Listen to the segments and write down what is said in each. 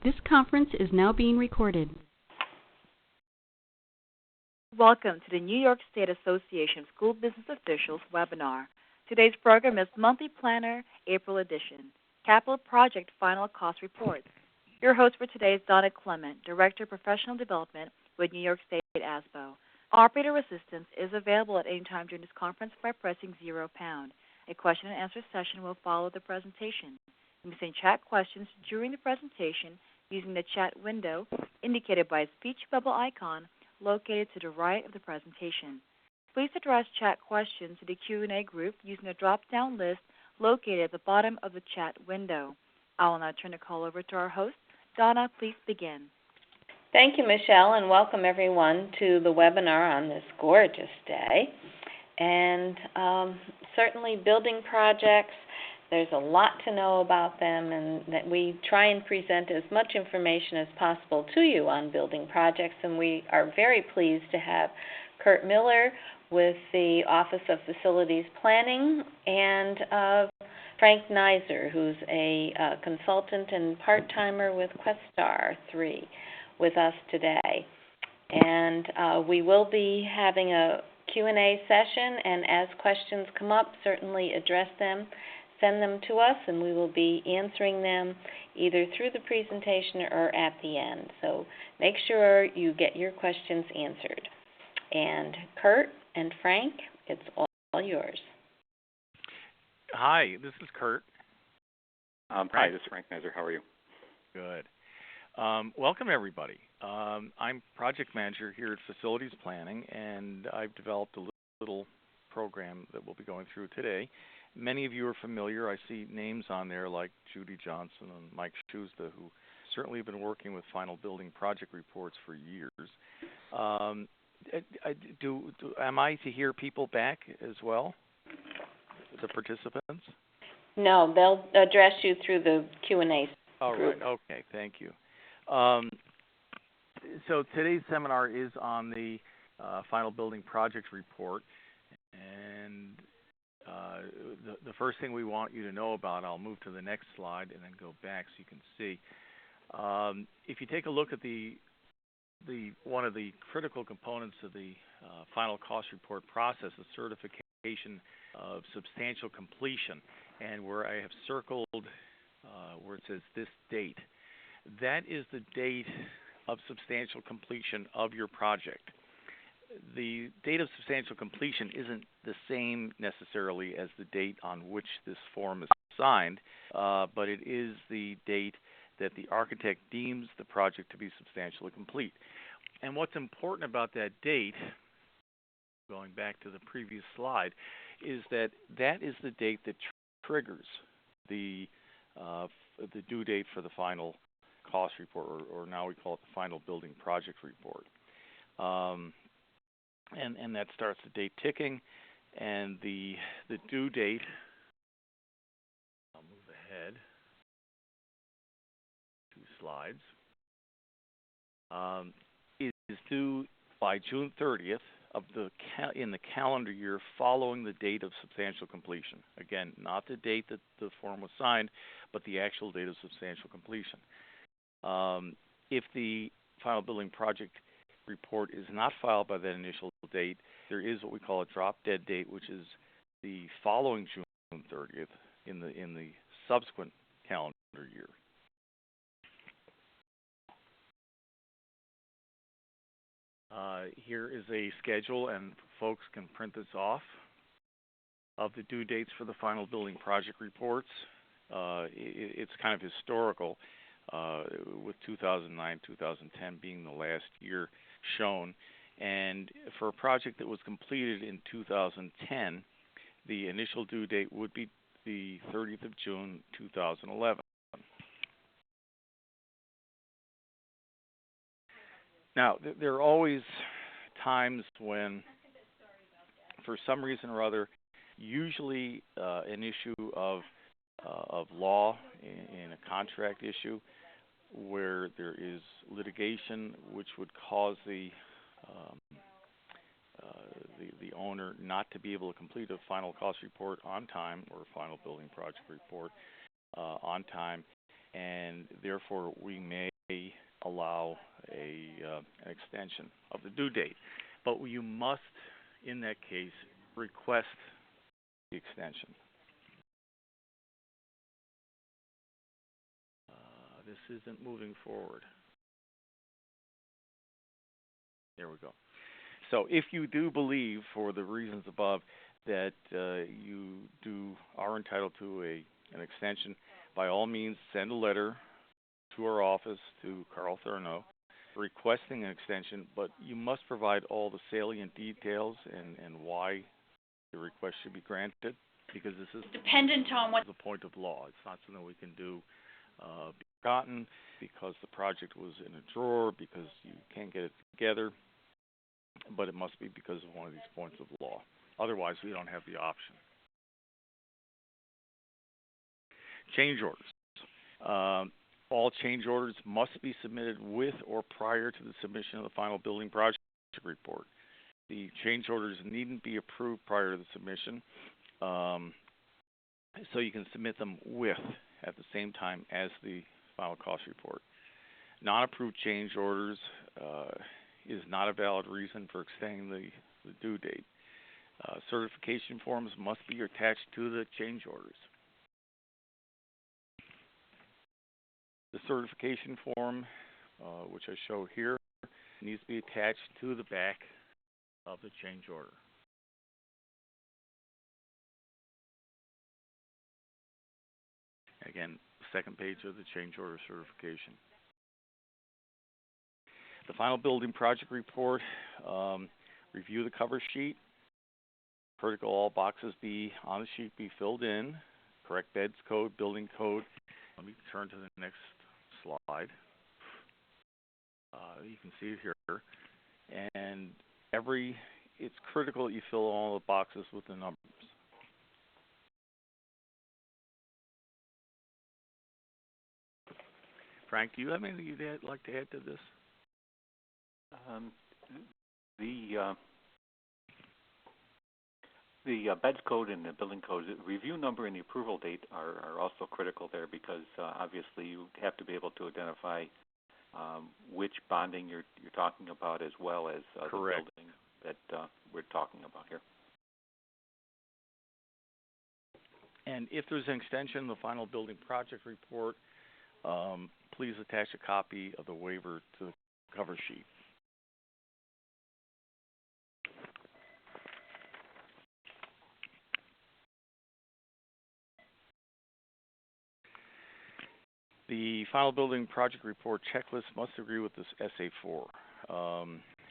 This conference is now being recorded. Welcome to the New York State Association of School Business Officials webinar. Today's program is Monthly Planner, April edition, Capital Project Final Cost Report. Your host for today is Donna Clement, Director of Professional Development with New York State ASBO. Operator assistance is available at any time during this conference by pressing £0. A question and answer session will follow the presentation. You may send chat questions during the presentation using the chat window indicated by a speech bubble icon located to the right of the presentation. Please address chat questions to the Q&A group using the drop-down list located at the bottom of the chat window. I will now turn the call over to our host. Donna, please begin. Thank you, Michelle, and welcome everyone to the webinar on this gorgeous day. And certainly building projects, there's a lot to know about them, and that we try and present as much information as possible to you on building projects. And we are very pleased to have Kurt Miller with the Office of Facilities Planning and Frank Neiser, who's a consultant and part-timer with Questar 3 with us today. And we will be having a Q&A session, and as questions come up, certainly address them. Send them to us, and we will be answering them either through the presentation or at the end. So make sure you get your questions answered. And Kurt and Frank, it's all yours. Hi, this is Kurt. Hi, this is Frank Neiser. How are you? Good. Welcome, everybody. I'm project manager here at Facilities Planning, and I've developed a little program that we'll be going through today. Many of you are familiar. I see names on there like Judy Johnson and Mike Schuzda, who certainly have been working with final building project reports for years. Am I to hear people back as well, the participants? No, they'll address you through the Q&A All group. right. Okay. Thank you. So today's seminar is on the final building project report, and the first thing we want you to know about, I'll move to the next slide and then go back so you can see. If you take a look at the one of the critical components of the final cost report process, the certification of substantial completion, and where I have circled where it says this date, that is the date of substantial completion of your project. The date of substantial completion isn't the same necessarily as the date on which this form is signed, but it is the date that the architect deems the project to be substantially complete. And what's important about that date, going back to the previous slide, is that that is the date that triggers the due date for the final cost report, or now we call it the final building project report. And that starts the date ticking, and the due date, I'll move ahead 2 slides, is due by June 30th in the calendar year following the date of substantial completion. Again, not the date that the form was signed, but the actual date of substantial completion. If the final building project report is not filed by that initial date, there is what we call a drop-dead date, which is the following June 30th in the subsequent calendar year. Here is a schedule, and folks can print this off, of the due dates for the final building project reports. It's kind of historical, with 2009, 2010 being the last year shown. And for a project that was completed in 2010, the initial due date would be the 30th of June, 2011. Now, there are always times when, for some reason or other, usually an issue of law in a contract issue, where there is litigation which would cause the owner not to be able to complete a final cost report on time, or a final building project report on time, and therefore we may allow an extension of the due date. But you must, in that case, request the extension. This isn't moving forward. There we go. So if you do believe, for the reasons above, that you are entitled to an extension, by all means send a letter to our office, to Carl Thurno, requesting an extension, but you must provide all the salient details and why the request should be granted, because this is dependent on what the point of law. It's not something we can do forgotten because the project was in a drawer, because you can't get it together, but it must be because of one of these points of law. Otherwise, we don't have the option. Change orders. All change orders must be submitted with or prior to the submission of the final building project report. The change orders needn't be approved prior to the submission, so you can submit them at the same time as the final cost report. Non-approved change orders is not a valid reason for extending the due date. Certification forms must be attached to the change orders. The certification form, which I show here, needs to be attached to the back of the change order. Again, second page of the change order certification. The final building project report, review the cover sheet. Critical all boxes on the sheet be filled in. Correct beds code, building code. Let me turn to the next slide. You can see it here. And it's critical that you fill all the boxes with the numbers. Frank, do you have anything you'd like to add to this? The beds code and the building code, the review number and the approval date are also critical there, because obviously you have to be able to identify which bonding you're talking about, as well as the building that we're talking about here. And if there's an extension in the final building project report, please attach a copy of the waiver to the cover sheet. The final building project report checklist must agree with this SA4.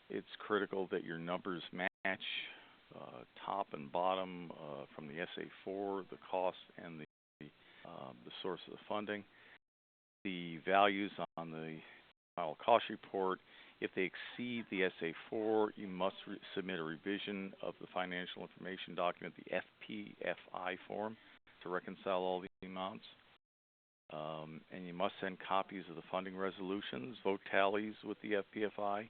It's critical that your numbers match top and bottom from the SA4, the cost, and the source of the funding. The values on the final cost report, if they exceed the SA4, you must submit a revision of the financial information document, the FPFI form, to reconcile all the amounts. And you must send copies of the funding resolutions, vote tallies with the FPFI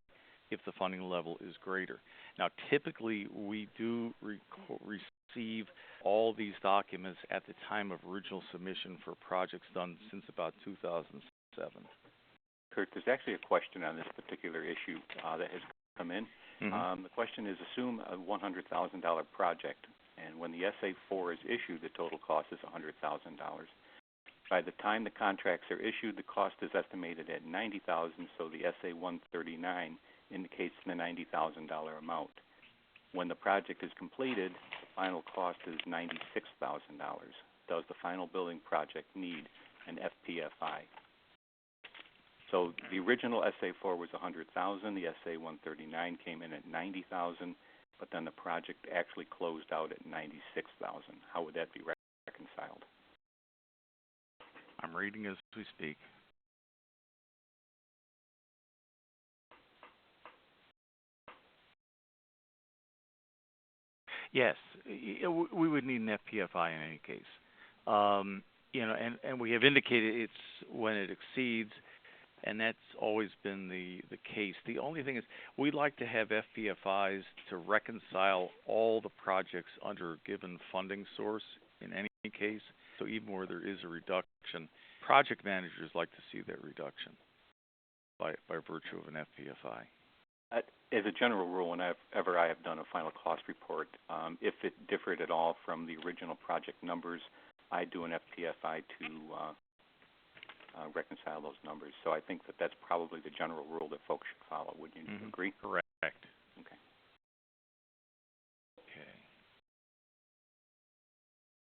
if the funding level is greater. Now, typically, we do receive all these documents at the time of original submission for projects done since about 2007. Kurt, there's actually a question on this particular issue that has come in. Mm-hmm. The question is, assume a $100,000 project, and when the SA4 is issued, the total cost is $100,000. By the time the contracts are issued, the cost is estimated at $90,000, so the SA-139 indicates the $90,000 amount. When the project is completed, the final cost is $96,000. Does the final building project need an FPFI? So the original SA-4 was $100,000. The SA-139 came in at $90,000, but then the project actually closed out at $96,000. How would that be reconciled? I'm reading as we speak. Yes, we would need an FPFI in any case. And we have indicated it's when it exceeds, and that's always been the case. The only thing is we'd like to have FPFIs to reconcile all the projects under a given funding source in any case. So even where there is a reduction, project managers like to see that reduction. by virtue of an FPFI? As a general rule, whenever I have done a final cost report, if it differed at all from the original project numbers, I do an FPFI to reconcile those numbers. So I think that that's probably the general rule that folks should follow. Would you agree? Correct. Okay. Okay.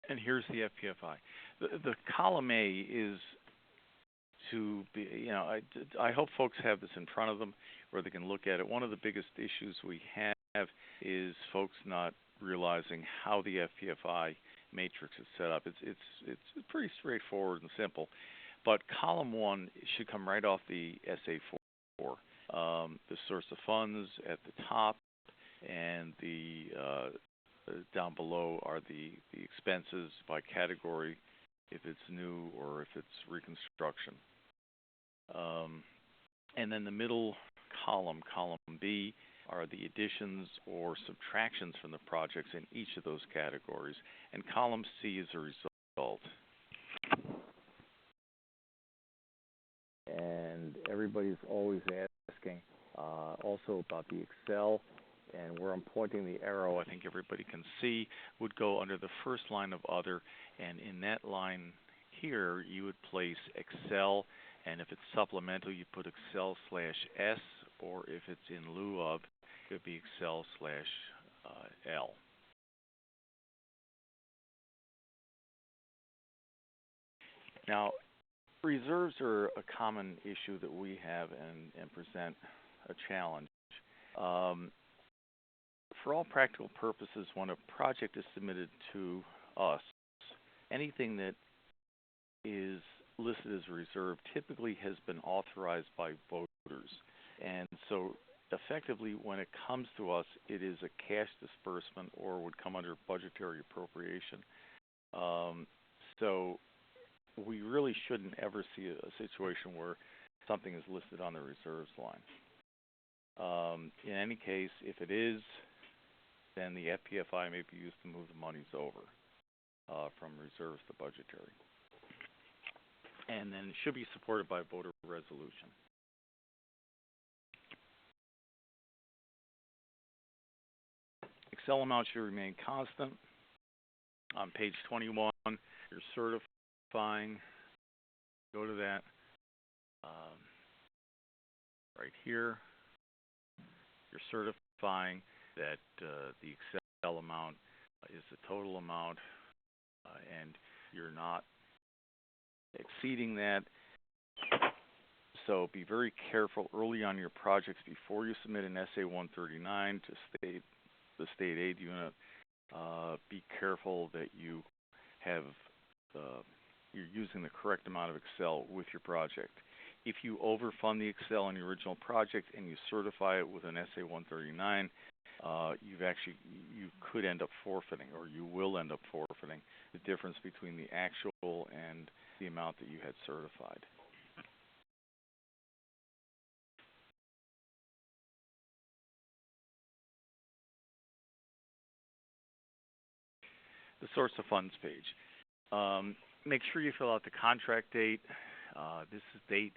And here's the FPFI. The column A is to be, I hope folks have this in front of them where they can look at it. One of the biggest issues we have is folks not realizing how the FPFI matrix is set up. It's pretty straightforward and simple, but column 1 should come right off the SA4. The source of funds at the top, and the down below are the expenses by category, if it's new or if it's reconstruction. And then the middle column, column B, are the additions or subtractions from the projects in each of those categories, and column C is a result. And everybody's always asking also about the Excel, and where I'm pointing the arrow, I think everybody can see, would go under the first line of other, and in that line here you would place Excel, and if it's supplemental you put Excel/S, or if it's in lieu of, it would be Excel/L. Now, reserves are a common issue that we have and present a challenge. For all practical purposes, when a project is submitted to us, anything that is listed as a reserve typically has been authorized by voters. And so effectively, when it comes to us, it is a cash disbursement or would come under budgetary appropriation. So we really shouldn't ever see a situation where something is listed on the reserves line. In any case, if it is, then the FPFI may be used to move the monies over from reserves to budgetary. And then it should be supported by voter resolution. Excel amount should remain constant. On page 21, you're certifying. Go to that right here. You're certifying that the Excel amount is the total amount, and you're not exceeding that. So be very careful early on your projects before you submit an SA-139 to the state aid unit. Be careful that you have you're using the correct amount of Excel with your project. If you overfund the Excel in your original project and you certify it with an SA-139, you could end up forfeiting, or you will end up forfeiting, the difference between the actual and the amount that you had certified. The source of funds page. Make sure you fill out the contract date. This is date.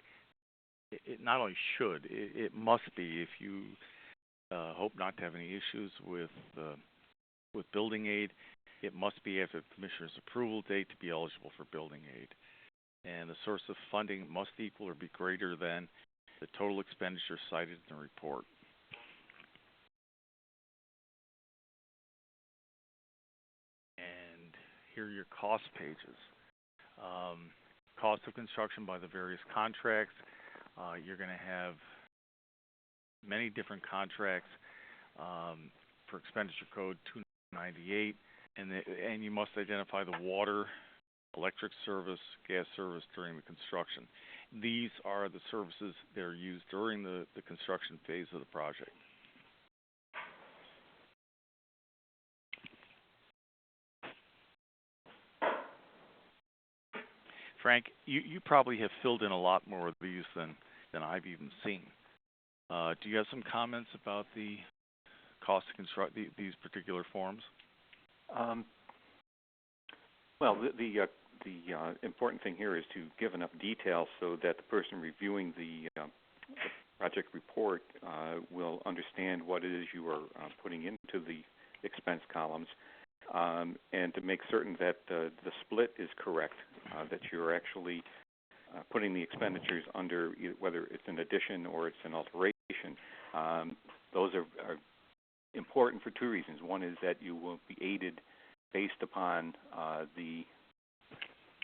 It not only should, it must be, if you hope not to have any issues with building aid, it must be after the Commissioner's approval date to be eligible for building aid. And the source of funding must equal or be greater than the total expenditure cited in the report. And here are your cost pages. Cost of construction by the various contracts. You're going to have many different contracts for expenditure code 298, and you must identify the water, electric service, gas service during the construction. These are the services that are used during the construction phase of the project. Frank, you probably have filled in a lot more of these than I've even seen. Do you have some comments about the cost to construct these particular forms? Well, the important thing here is to give enough detail so that the person reviewing the report will understand what it is you are putting into the expense columns, and to make certain that the split is correct, that you're actually putting the expenditures under whether it's an addition or it's an alteration. Those are important for two reasons. One is that you will be aided based upon the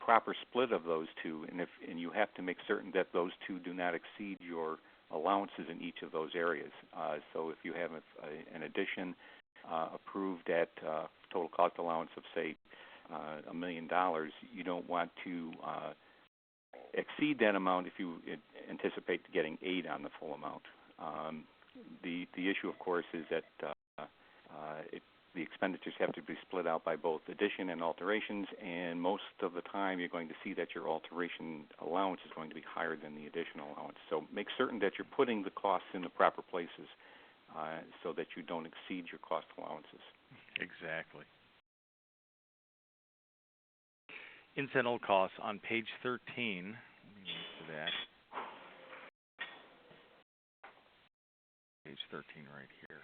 proper split of those two, and you have to make certain that those two do not exceed your allowances in each of those areas. So if you have an addition approved at total cost allowance of, say, $1 million, you don't want to exceed that amount if you anticipate getting aid on the full amount. The issue, of course, is that the expenditures have to be split out by both addition and alterations, and most of the time you're going to see that your alteration allowance is going to be higher than the additional allowance. So make certain that you're putting the costs in the proper places so that you don't exceed your cost allowances. Exactly. Incidental costs on page 13. Let me move to that. Page 13 right here.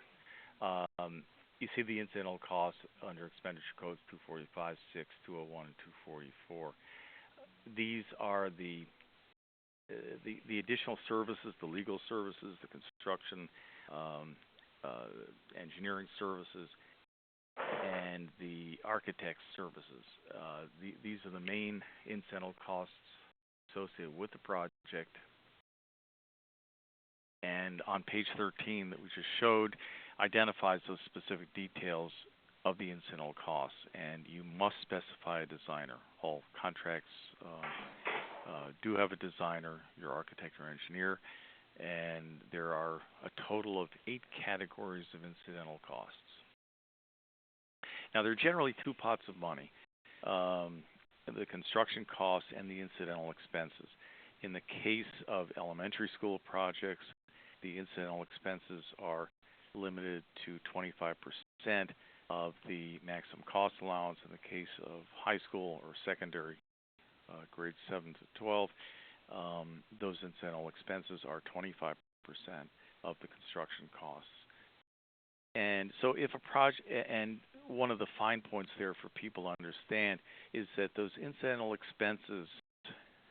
You see the incidental costs under expenditure codes 245, 6, 201, and 244. These are the additional services, the legal services, the construction, engineering services, and the architect services. These are the main incidental costs associated with the project. And on page 13 that we just showed, identifies those specific details of the incidental costs, and you must specify a designer. All contracts do have a designer, your architect or engineer, and there are a total of 8 categories of incidental costs. Now, there are generally 2 pots of money, the construction costs and the incidental expenses. In the case of elementary school projects, the incidental expenses are limited to 25% of the maximum cost allowance. In the case of high school or secondary, grades 7 to 12, those incidental expenses are 25% of the construction costs. And so if a project, and one of the fine points there for people to understand is that those incidental expenses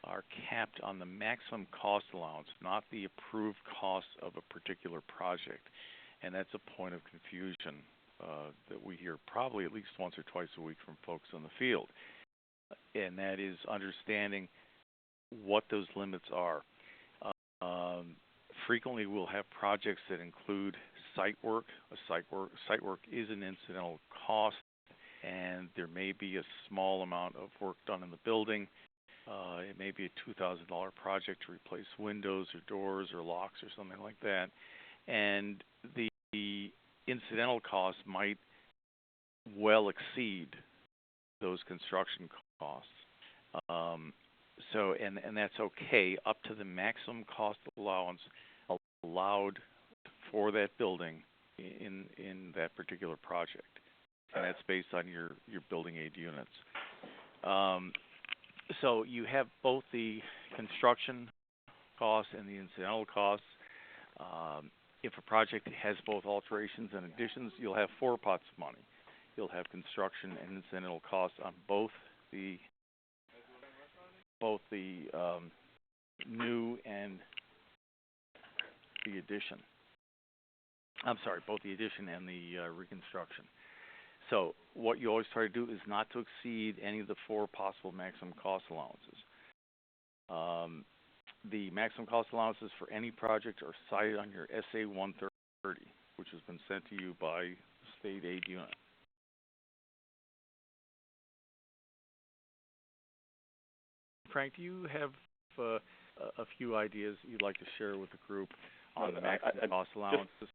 are capped on the maximum cost allowance, not the approved cost of a particular project. And that's a point of confusion that we hear probably at least once or twice a week from folks in the field. And that is understanding what those limits are. Frequently we'll have projects that include site work. Site work is an incidental cost, and there may be a small amount of work done in the building. It may be a $2,000 project to replace windows or doors or locks or something like that. And the incidental costs might well exceed those construction costs. And that's okay up to the maximum cost allowance allowed for that building in that particular project. And that's based on your building aid units. So you have both the construction costs and the incidental costs. If a project has both alterations and additions, you'll have 4 pots of money. You'll have construction and incidental costs on both the new and the addition. I'm sorry, both the addition and the reconstruction. So what you always try to do is not to exceed any of the 4 possible maximum cost allowances. The maximum cost allowances for any project are cited on your SA 130, which has been sent to you by the state aid unit. Frank, do you have a few ideas you'd like to share with the group on the maximum cost allowances?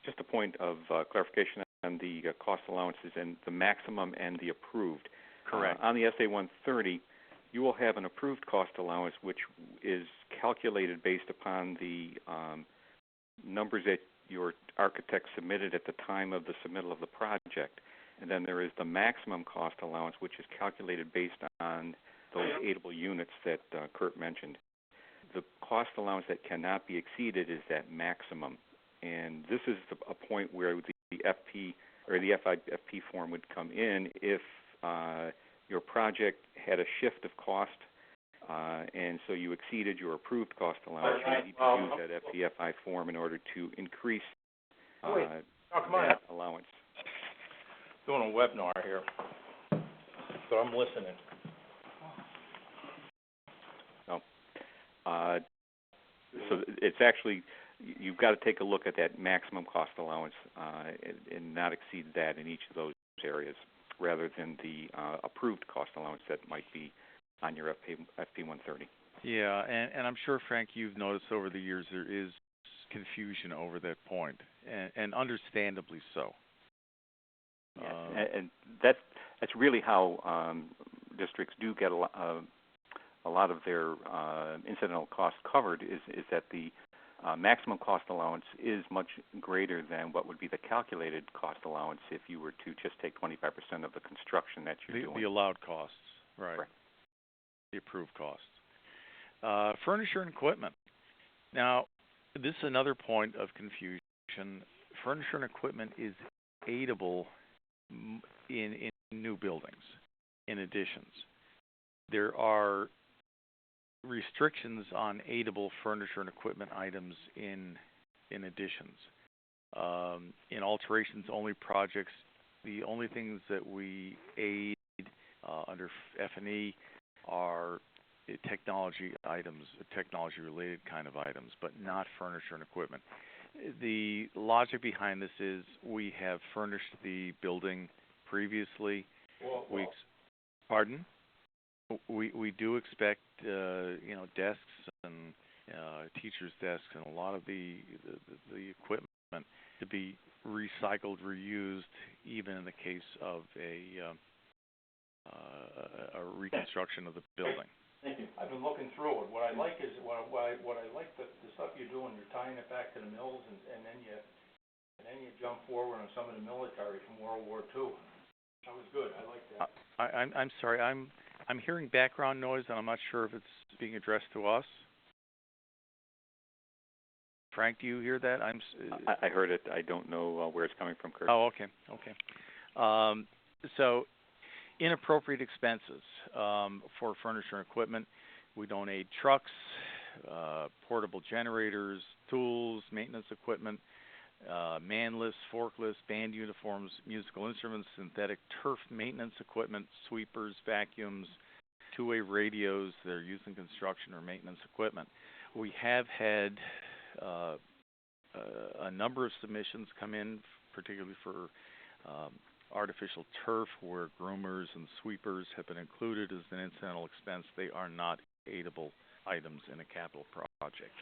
Just a point of clarification on the cost allowances and the maximum and the approved. Correct. On the SA 130, you will have an approved cost allowance, which is calculated based upon the numbers that your architect submitted at the time of the submittal of the project. And then there is the maximum cost allowance, which is calculated based on those aidable units that Kurt mentioned. the cost allowance that cannot be exceeded is that maximum. And this is a point where the FP or the FIFP form would come in if your project had a shift of cost, and so you exceeded your approved cost allowance. You need to use that FPFI form in order to increase that allowance. Doing a webinar here, so I'm listening. So it's actually, you've got to take a look at that maximum cost allowance and not exceed that in each of those areas, rather than the approved cost allowance that might be on your FP 130. Yeah, and I'm sure, Frank, you've noticed over the years there is confusion over that point, and understandably so. Yes, and that's really how districts do get a lot of their incidental costs covered, is that the maximum cost allowance is much greater than what would be the calculated cost allowance if you were to just take 25% of the construction that you're doing. The allowed costs, right. Correct. The approved costs. Furniture and equipment. Now, this is another point of confusion. Furniture and equipment is aidable in new buildings, in additions. There are restrictions on aidable furniture and equipment items in additions. In alterations only projects, the only things that we aid under F&E are technology items, technology-related kind of items, but not furniture and equipment. The logic behind this is we have furnished the building previously. Pardon? We do expect desks and teachers' desks and a lot of the equipment to be recycled, reused, even in the case of a reconstruction of the building. Thank you. I've been looking through it. What I like is the stuff you're doing. You're tying it back to the mills, and then you jump forward on some of the military from World War II. That was good. I like that. I'm sorry. I'm hearing background noise, and I'm not sure if it's being addressed to us. Frank, do you hear that? I heard it. I don't know where it's coming from, Kurt. Oh, okay. So, inappropriate expenses for furniture and equipment. We donate trucks, portable generators, tools, maintenance equipment, man lifts, forklifts, band uniforms, musical instruments, synthetic turf maintenance equipment, sweepers, vacuums, two-way radios that are used in construction or maintenance equipment. We have had a number of submissions come in, particularly for artificial turf, where groomers and sweepers have been included as an incidental expense. They are not aidable items in a capital project.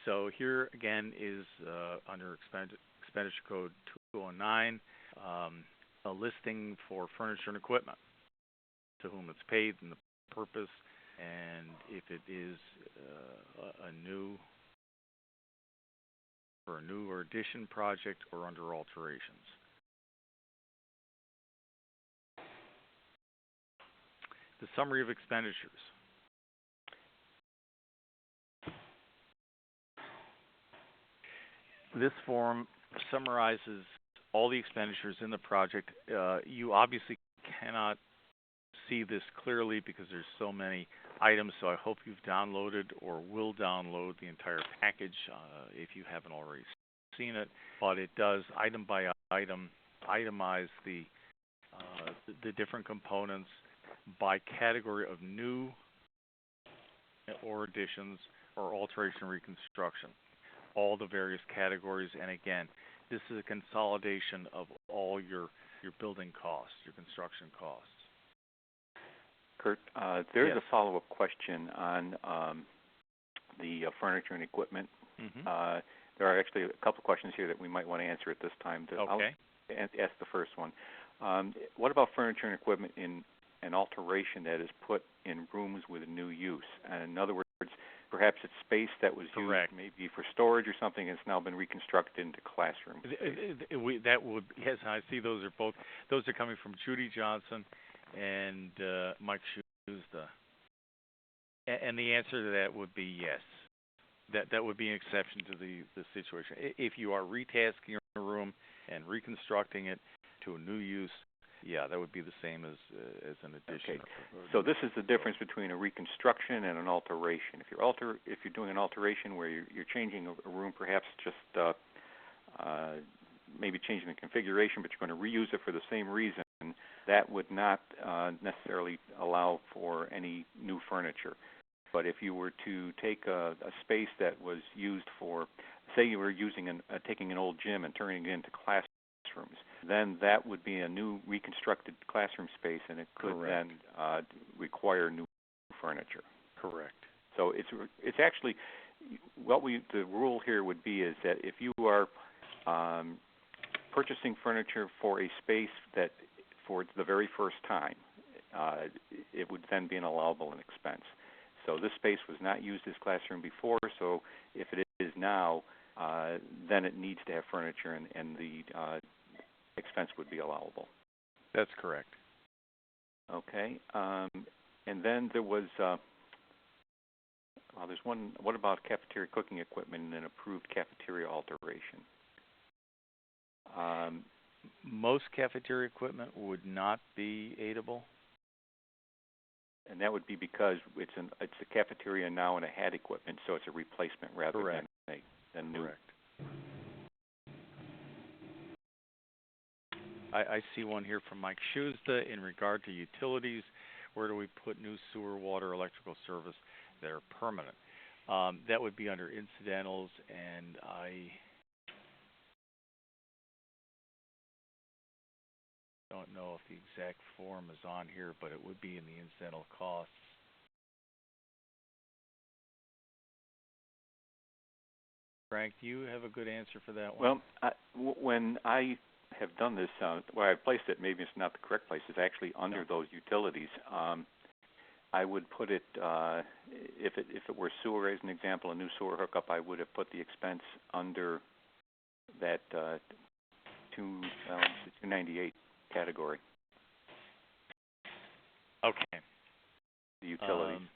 So here again is under expenditure code 209, a listing for furniture and equipment, to whom it's paid and the purpose, and if it is a new or addition project or under alterations. The summary of expenditures. This form summarizes all the expenditures in the project. You obviously cannot see this clearly because there's so many items, so I hope you've downloaded or will download the entire package if you haven't already seen it. But it does, item by item, itemize the different components by category of new or additions or alteration or reconstruction. All the various categories, and again, this is a consolidation of all your building costs, your construction costs. Kurt, there's a follow-up question on the furniture and equipment. Mm-hmm. There are actually a couple questions here that we might want to answer at this time. Okay. I'll ask the first one. What about furniture and equipment in an alteration that is put in rooms with a new use? And in other words, perhaps it's space that was Correct. used maybe for storage or something, and it's now been reconstructed into classrooms. Yes, I see those are both. Those are coming from Judy Johnson, and Mike Shoes and the answer to that would be yes. That would be an exception to the situation. If you are retasking a room and reconstructing it to a new use, yeah, that would be the same as an addition. Okay. So this is the difference between a reconstruction and an alteration. If you're doing an alteration where you're changing a room, perhaps just maybe changing the configuration, but you're going to reuse it for the same reason, that would not necessarily allow for any new furniture. But if you were to take a space that was used for, say you were taking an old gym and turning it into classrooms, then that would be a new reconstructed classroom space, and it could then require new furniture. Correct. So it's actually the rule here would be is that if you are purchasing furniture for a space that for the very first time, it would then be an allowable expense. So this space was not used as classroom before, so if it is now, then it needs to have furniture, and the expense would be allowable. That's correct. Okay. And then there was, there's one, what about cafeteria cooking equipment and an approved cafeteria alteration? Most cafeteria equipment would not be aidable. And that would be because it's a cafeteria now and it had equipment, so it's a replacement rather than new. Correct. I see one here from Mike Schuzda in regard to utilities. Where do we put new sewer, water, electrical service that are permanent? That would be under incidentals, and I don't know if the exact form is on here, but it would be in the incidental costs. Frank, do you have a good answer for that one? Well, when I have done this, where I placed it, maybe it's not the correct place, is actually under those utilities. I would put it, if it were sewer as an example, a new sewer hookup, I would have put the expense under that 298 category. Okay. The utilities.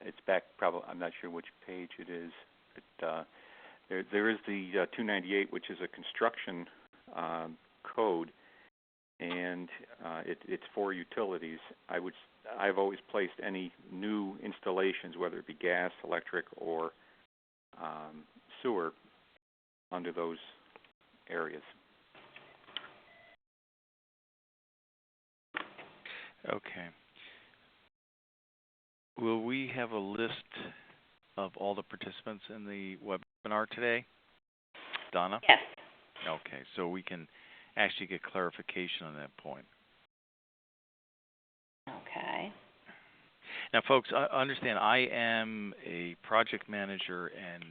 It's back, probably, I'm not sure which page it is, but there is the 298, which is a construction code, and it's for utilities. I've always placed any new installations, whether it be gas, electric, or sewer, under those areas. Okay. Will we have a list of all the participants in the webinar today, Donna? Yes. Okay, so we can actually get clarification on that point. Okay. Now, folks, understand I am a project manager, and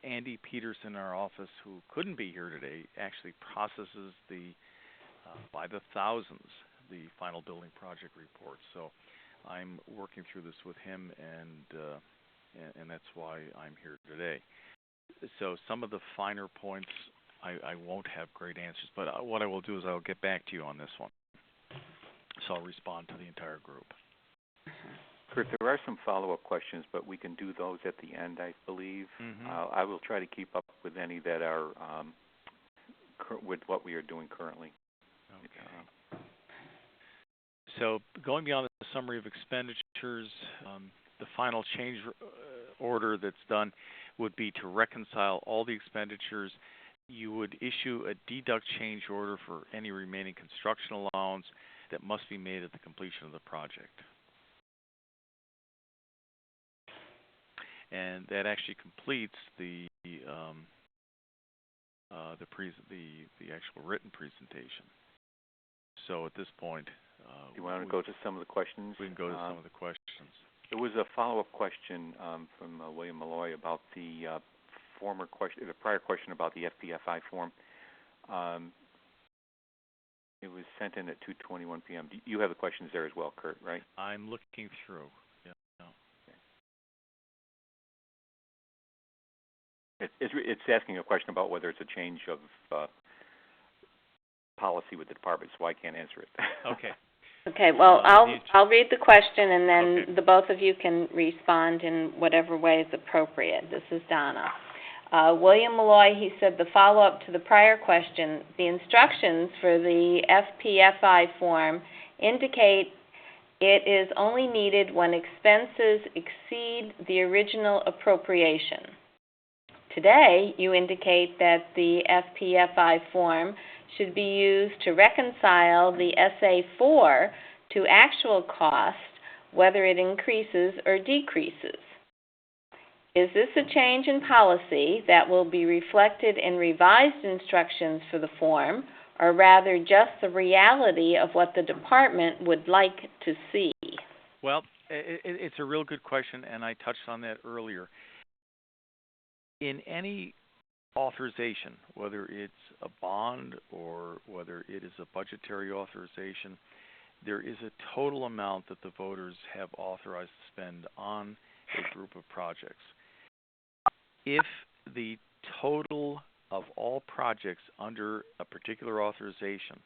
Andy Peterson in our office, who couldn't be here today, actually processes by the thousands the final building project report. So I'm working through this with him, and that's why I'm here today. So some of the finer points, I won't have great answers, but what I will do is I'll get back to you on this one. So I'll respond to the entire group. Kurt, there are some follow-up questions, but we can do those at the end, I believe. Mm-hmm. I will try to keep up with any that are with what we are doing currently. Okay. So going beyond the summary of expenditures, the final change order that's done would be to reconcile all the expenditures. You would issue a deduct change order for any remaining construction allowance that must be made at the completion of the project. And that actually completes the actual written presentation. So at this point, you want to go to some of the questions? We can go to some of the questions. There was a follow-up question from William Malloy about the prior question about the FPFI form. It was sent in at 2:21 p.m. You have the questions there as well, Kurt, right? I'm looking through. Yeah. No. Okay. It's asking a question about whether it's a change of policy with the department, so I can't answer it. Okay. Okay, well, I'll read the question, and then Okay. the both of you can respond in whatever way is appropriate. This is Donna. William Malloy, he said, the follow-up to the prior question, the instructions for the FPFI form indicate it is only needed when expenses exceed the original appropriation. Today, you indicate that the FPFI form should be used to reconcile the SA4 to actual cost, whether it increases or decreases. Is this a change in policy that will be reflected in revised instructions for the form, or rather just the reality of what the department would like to see? Well, it's a real good question, and I touched on that earlier. In any authorization, whether it's a bond or whether it is a budgetary authorization, there is a total amount that the voters have authorized to spend on a group of projects. If the total of all projects under a particular authorization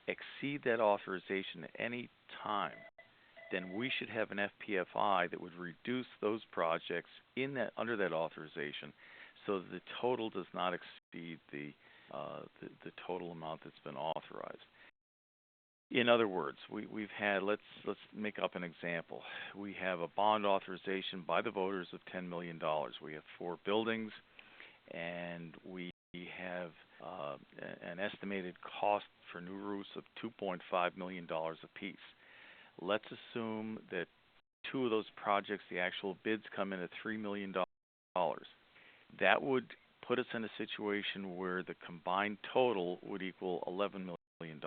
exceed that authorization at any time, then we should have an FPFI that would reduce those projects under that authorization, so that the total does not exceed the total amount that's been authorized. In other words, we've had, let's make up an example. We have a bond authorization by the voters of $10 million. We have 4 buildings, and we have an estimated cost for new roofs of $2.5 million apiece. Let's assume that 2 of those projects, the actual bids come in at $3 million. That would put us in a situation where the combined total would equal $11 million.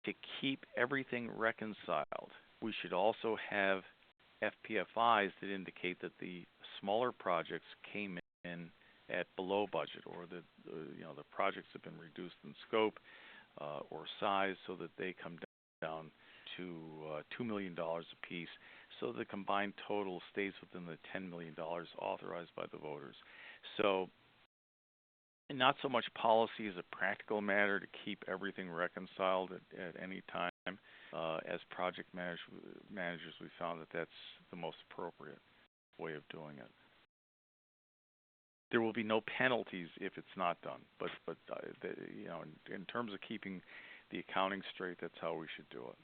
To keep everything reconciled, we should also have FPFIs that indicate that the smaller projects came in at below budget, or the projects have been reduced in scope or size, so that they come down to $2 million apiece, so the combined total stays within the $10 million authorized by the voters. So not so much policy as a practical matter to keep everything reconciled at any time. As project managers, we found that that's the most appropriate way of doing it. There will be no penalties if it's not done, but in terms of keeping the accounting straight, that's how we should do it.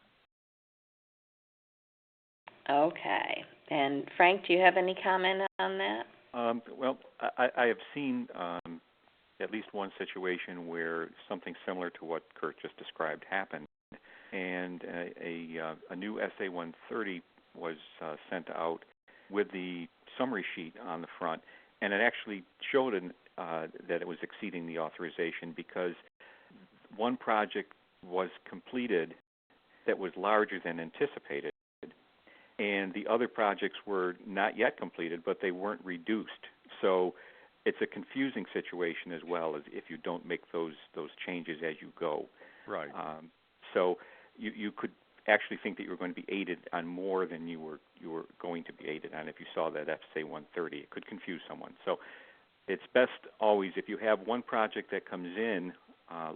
Okay. And Frank, do you have any comment on that? Well, I have seen at least one situation where something similar to what Kurt just described happened, and a new SA-130 was sent out with the summary sheet on the front, and it actually showed that it was exceeding the authorization because one project was completed that was larger than anticipated, and the other projects were not yet completed, but they weren't reduced. So it's a confusing situation as well, as if you don't make those changes as you go. Right. So you could actually think that you were going to be aided on more than you were going to be aided on if you saw that SA-130. It could confuse someone. So it's best always, if you have one project that comes in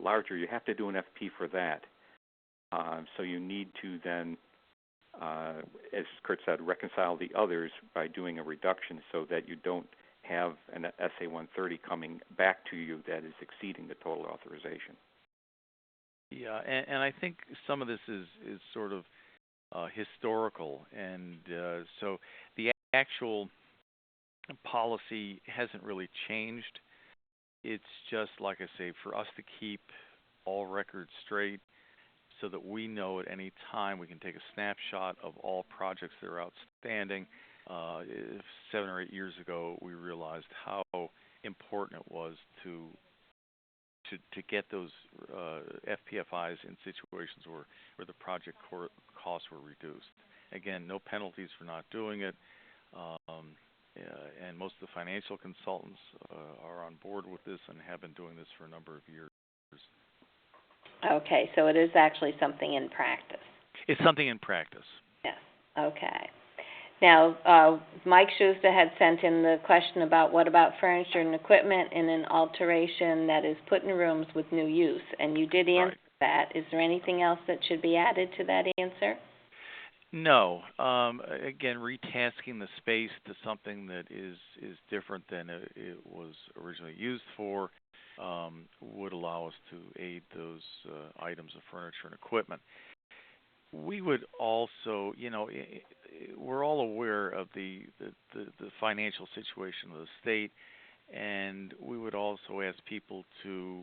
larger, you have to do an FP for that. So you need to then, as Kurt said, reconcile the others by doing a reduction so that you don't have an SA-130 coming back to you that is exceeding the total authorization. Yeah, and I think some of this is sort of historical, and so the actual policy hasn't really changed. It's just, like I say, for us to keep all records straight so that we know at any time we can take a snapshot of all projects that are outstanding. 7 or 8 years ago, we realized how important it was to get those FPFIs in situations where the project costs were reduced. Again, no penalties for not doing it, and most of the financial consultants are on board with this and have been doing this for a number of years. Okay, so it is actually something in practice. It's something in practice. Yes, okay. Now, Mike Schuster had sent in the question about what about furniture and equipment in an alteration that is put in rooms with new use, and you did answer that. Is there anything else that should be added to that answer? No. Again, retasking the space to something that is different than it was originally used for would allow us to aid those items of furniture and equipment. We would also, we're all aware of the financial situation of the state, and we would also ask people to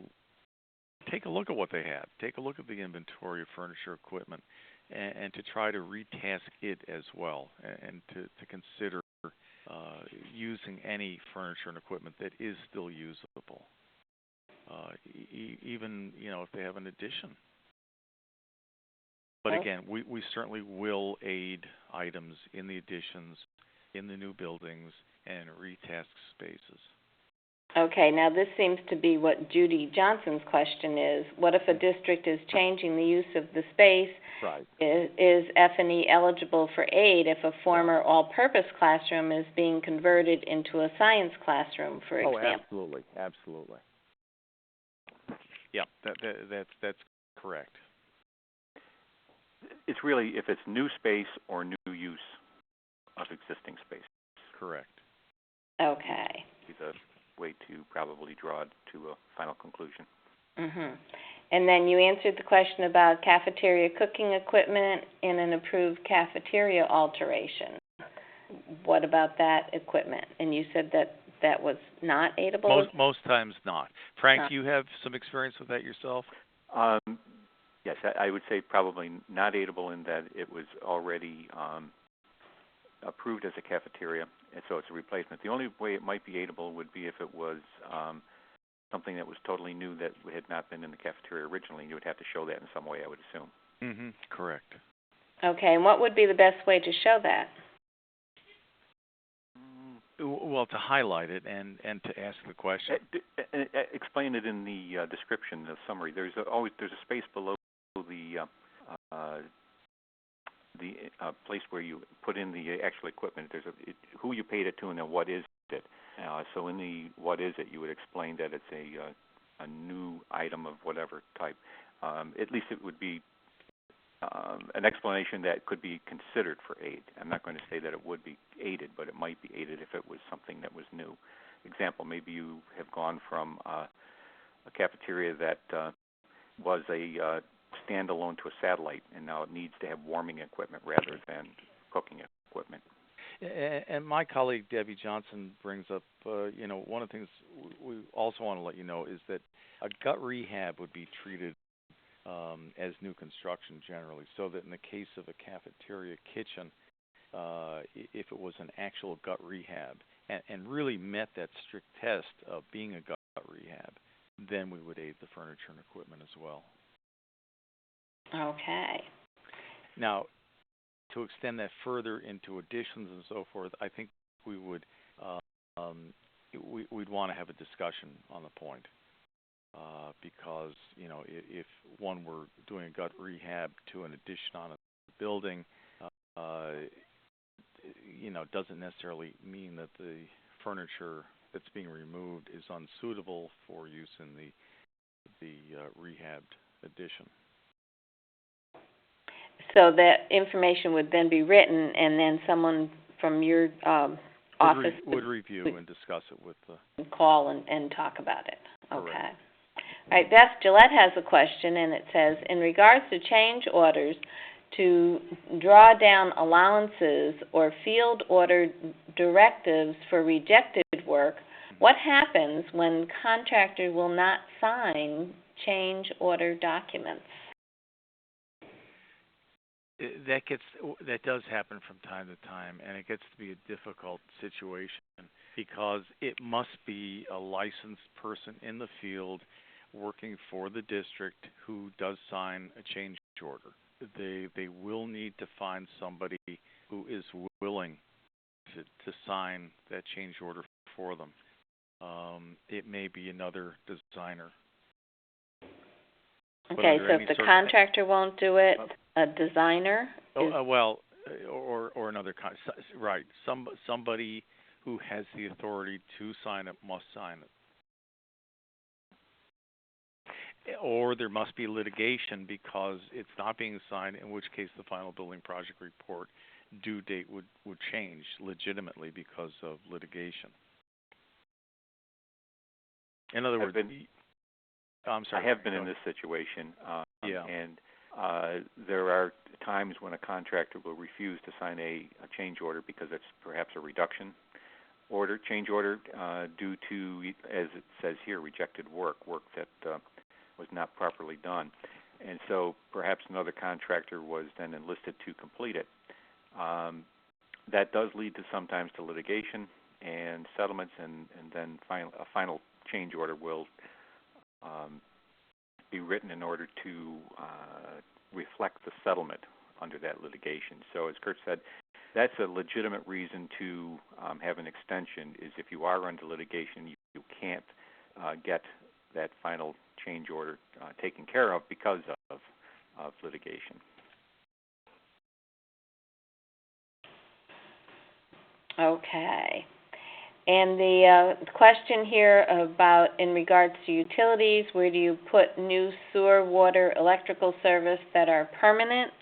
take a look at what they have, take a look at the inventory of furniture, equipment, and to try to retask it as well, and to consider using any furniture and equipment that is still usable, even if they have an addition. But again, we certainly will aid items in the additions, in the new buildings, and retask spaces. Okay, now this seems to be what Judy Johnson's question is. What if a district is changing the use of the space? Right. Is F&E eligible for aid if a former all-purpose classroom is being converted into a science classroom, for example? Absolutely. Yeah, that's correct. It's really if it's new space or new use of existing space. Correct. Okay. Is a way to probably draw to a final conclusion. Mm-hmm. And then you answered the question about cafeteria cooking equipment in an approved cafeteria alteration. What about that equipment? And you said that was not aidable? Most times not. Frank, do you have some experience with that yourself? Yes, I would say probably not aidable in that it was already approved as a cafeteria, and so it's a replacement. The only way it might be aidable would be if it was something that was totally new that had not been in the cafeteria originally. You would have to show that in some way, I would assume. Mm-hmm. Correct. Okay, and what would be the best way to show that? Well, to highlight it and to ask the question. Explain it in the description, the summary. There's a space below the place where you put in the actual equipment. There's who you paid it to and then what is it. So in the what is it, you would explain that it's a new item of whatever type. At least it would be an explanation that could be considered for aid. I'm not going to say that it would be aided, but it might be aided if it was something that was new. Example, maybe you have gone from a cafeteria that was a standalone to a satellite, and now it needs to have warming equipment rather than cooking equipment. And my colleague Debbie Johnson brings up, one of the things we also want to let you know is that a gut rehab would be treated as new construction generally, so that in the case of a cafeteria kitchen, if it was an actual gut rehab and really met that strict test of being a gut rehab, then we would aid the furniture and equipment as well. Okay. Now, to extend that further into additions and so forth, I think we would we'd want to have a discussion on the point because if one were doing a gut rehab to an addition on a building, doesn't necessarily mean that the furniture that's being removed is unsuitable for use in the rehabbed addition. So that information would then be written, and then someone from your office would review and discuss it with the... Call and talk about it. Okay. Correct. All right, Beth Gillette has a question, and it says, in regards to change orders to draw down allowances or field order directives for rejected work, what happens when contractor will not sign change order documents? That does happen from time to time, and it gets to be a difficult situation because it must be a licensed person in the field working for the district who does sign a change order. They will need to find somebody who is willing to sign that change order for them. It may be another designer. Okay, so if the contractor won't do it, a designer? Or another right. Somebody who has the authority to sign it must sign it. Or there must be litigation because it's not being signed, in which case the final building project report due date would change legitimately because of litigation. In other words, I'm sorry. I have been in this situation, yeah. And there are times when a contractor will refuse to sign a change order because it's perhaps a reduction order, change order, due to, as it says here, rejected work that was not properly done. And so perhaps another contractor was then enlisted to complete it. That does lead to sometimes to litigation and settlements, and then a final change order will be written in order to reflect the settlement under that litigation. So as Kurt said, that's a legitimate reason to have an extension, is if you are under litigation, you can't get that final change order taken care of because of litigation. Okay. And the question here about in regards to utilities, where do you put new sewer, water, electrical service that are permanent?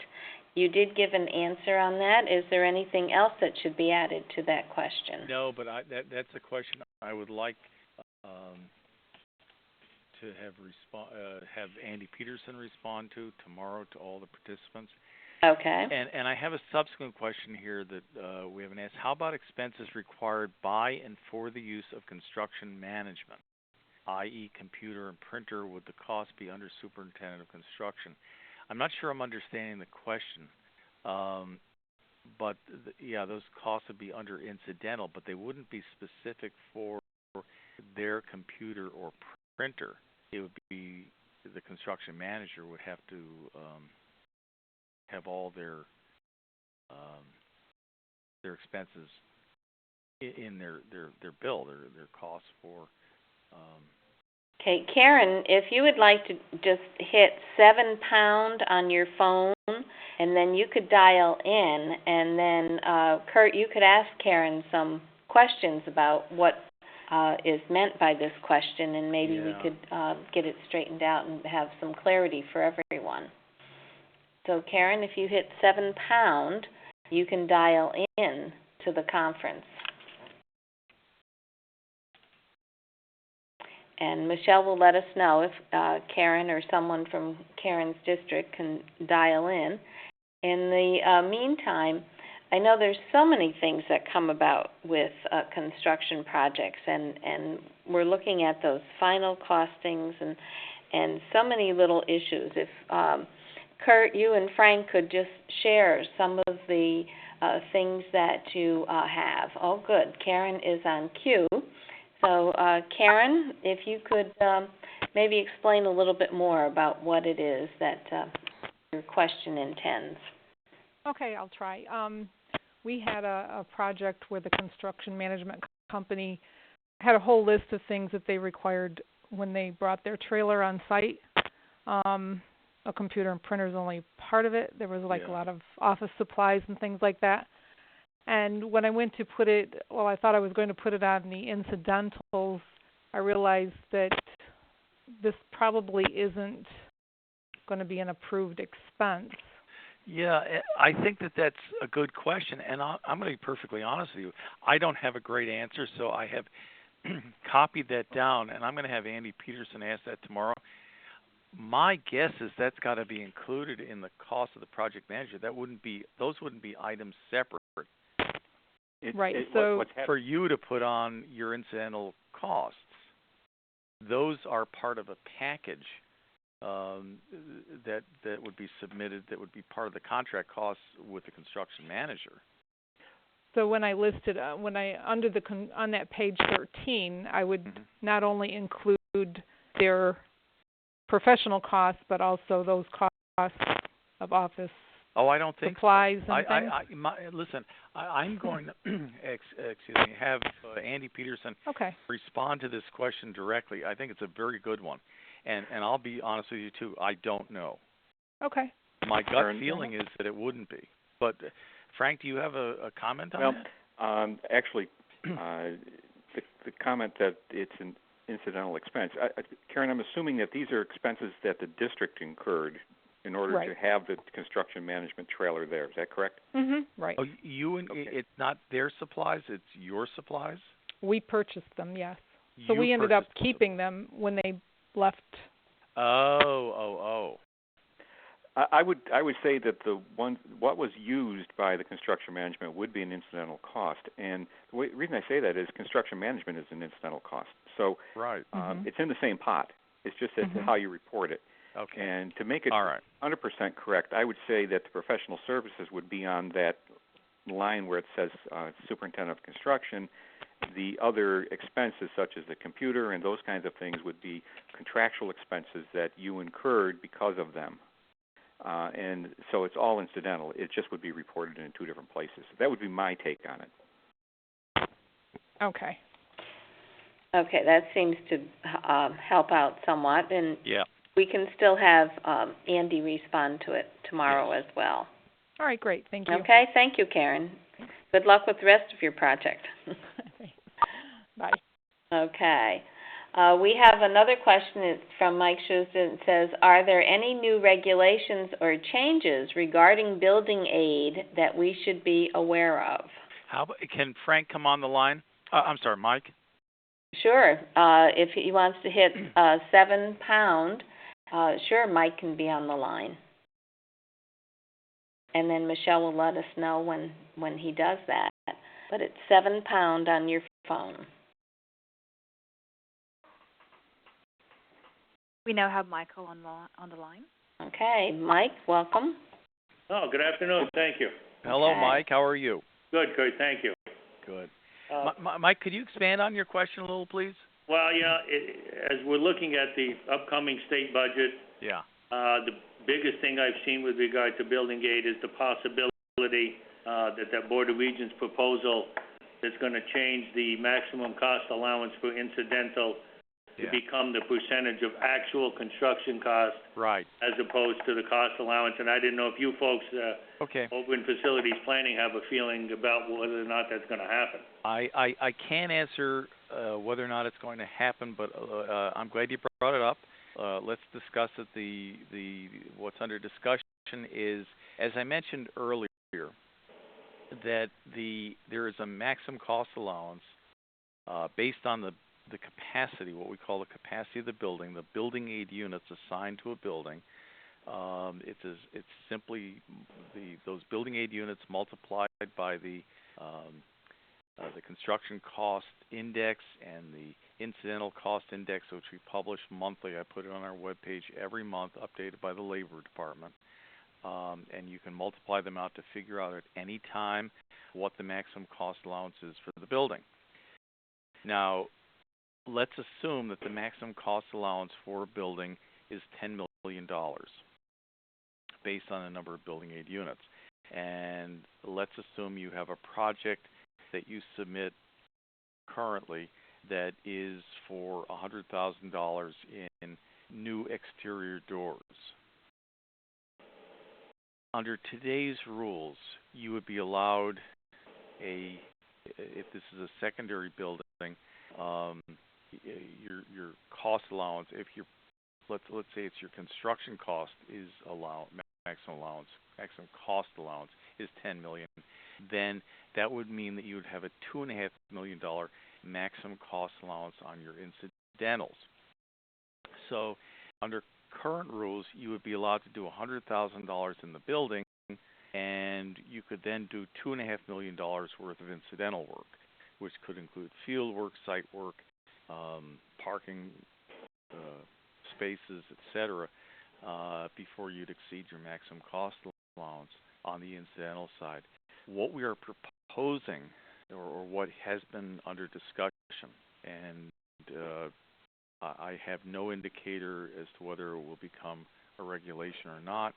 You did give an answer on that. Is there anything else that should be added to that question? No, but that's a question I would like to have Andy Peterson respond to tomorrow to all the participants. Okay. And I have a subsequent question here that we haven't asked. How about expenses required by and for the use of construction management, i.e. computer and printer? Would the cost be under superintendent of construction? I'm not sure I'm understanding the question, but yeah, those costs would be under incidental, but they wouldn't be specific for their computer or printer. It would be the construction manager would have to have all their expenses in their bill, their costs for. Okay, Karen, if you would like to just hit 7 pound on your phone, and then you could dial in, and then Kurt, you could ask Karen some questions about what is meant by this question, and maybe we could get it straightened out and have some clarity for everyone. So, Karen, if you hit 7 pound, you can dial in to the conference. And Michelle will let us know if Karen or someone from Karen's district can dial in. In the meantime, I know there's so many things that come about with construction projects, and we're looking at those final costings and so many little issues. If Kurt, you and Frank could just share some of the things that you have. Oh, good. Karen is on cue. So, Karen, if you could maybe explain a little bit more about what it is that your question intends. Okay, I'll try. We had a project where the construction management company had a whole list of things that they required when they brought their trailer on site. A computer and printer is only part of it. There was a lot of office supplies and things like that. And when I went to put it, I thought I was going to put it on the incidentals. I realized that this probably isn't going to be an approved expense. Yeah, I think that's a good question, and I'm going to be perfectly honest with you. I don't have a great answer, so I have copied that down, and I'm going to have Andy Peterson ask that tomorrow. My guess is that's got to be included in the cost of the project manager. Those wouldn't be items separate. Right. So for you to put on your incidental costs, those are part of a package that would be submitted. That would be part of the contract costs with the construction manager. So when I listed on that page 13, I would not only include their professional costs, but also those costs of office I don't think supplies so. and things. Listen, I'm going to have Andy Peterson respond to this question directly. I think it's a very good one, and I'll be honest with you too. I don't know. Okay. My gut feeling is that it wouldn't be, but Frank, do you have a comment on Well, that? actually, the comment that it's an incidental expense. Karen, I'm assuming that these are expenses that the district incurred in order Right. to have the construction management trailer there. Is that correct? Right. Oh, Okay. it's not their supplies; it's your supplies. We purchased them, yes. So You we ended up purchased keeping them when they left. Oh. I would say that what was used by the construction management would be an incidental cost, and the reason I say that is construction management is an incidental cost. So Right. it's in the same pot. It's just as to how you report it. Okay. And to make it All right. 100% correct, I would say that the professional services would be on that line where it says superintendent of construction. The other expenses, such as the computer and those kinds of things, would be contractual expenses that you incurred because of them. And so it's all incidental. It just would be reported in two different places. That would be my take on it. Okay. Okay, that seems to help out somewhat, and Yeah. we can still have Andy respond to it tomorrow as well. All right, great. Thank you. Okay, thank you, Karen. Good luck with the rest of your project. Bye. Okay. We have another question. It's from Mike Schuster. It says, are there any new regulations or changes regarding building aid that we should be aware of? Can Frank come on the line? I'm sorry, Mike. Sure. If he wants to hit 7 pound, sure, Mike can be on the line. And then Michelle will let us know when he does that. But it's 7 pound on your phone. We now have Michael on the line. Okay, Mike, welcome. Oh, good afternoon. Thank you. Hello, Okay. Mike. How are you? Good. Thank you. Good. Mike, could you expand on your question a little, please? Well, as we're looking at the upcoming state budget, Yeah. the biggest thing I've seen with regard to building aid is the possibility that Board of Regents proposal is going to change the maximum cost allowance for incidental to become the percentage of actual construction cost, Right. as opposed to the cost allowance. And I didn't know if you folks over in facilities planning have a feeling about whether or not that's going to happen. I can't answer whether or not it's going to happen, but I'm glad you brought it up. Let's discuss it. The what's under discussion is, as I mentioned earlier, that there is a maximum cost allowance based on the capacity, what we call the capacity of the building aid units assigned to a building. It's simply those building aid units multiplied by the construction cost index and the incidental cost index, which we publish monthly. I put it on our webpage every month, updated by the Labor Department. And you can multiply them out to figure out at any time what the maximum cost allowance is for the building. Now, let's assume that the maximum cost allowance for a building is $10 million based on the number of building aid units. And let's assume you have a project that you submit currently that is for $100,000 in new exterior doors. Under today's rules, you would be allowed if this is a secondary building, your cost allowance, if let's say it's your construction cost is maximum cost allowance is $10 million, then that would mean that you would have a $2.5 million maximum cost allowance on your incidentals. So under current rules, you would be allowed to do $100,000 in the building, and you could then do $2.5 million worth of incidental work, which could include field work, site work, parking spaces, etc., before you'd exceed your maximum cost allowance on the incidental side. What we are proposing, or what has been under discussion, and I have no indicator as to whether it will become a regulation or not,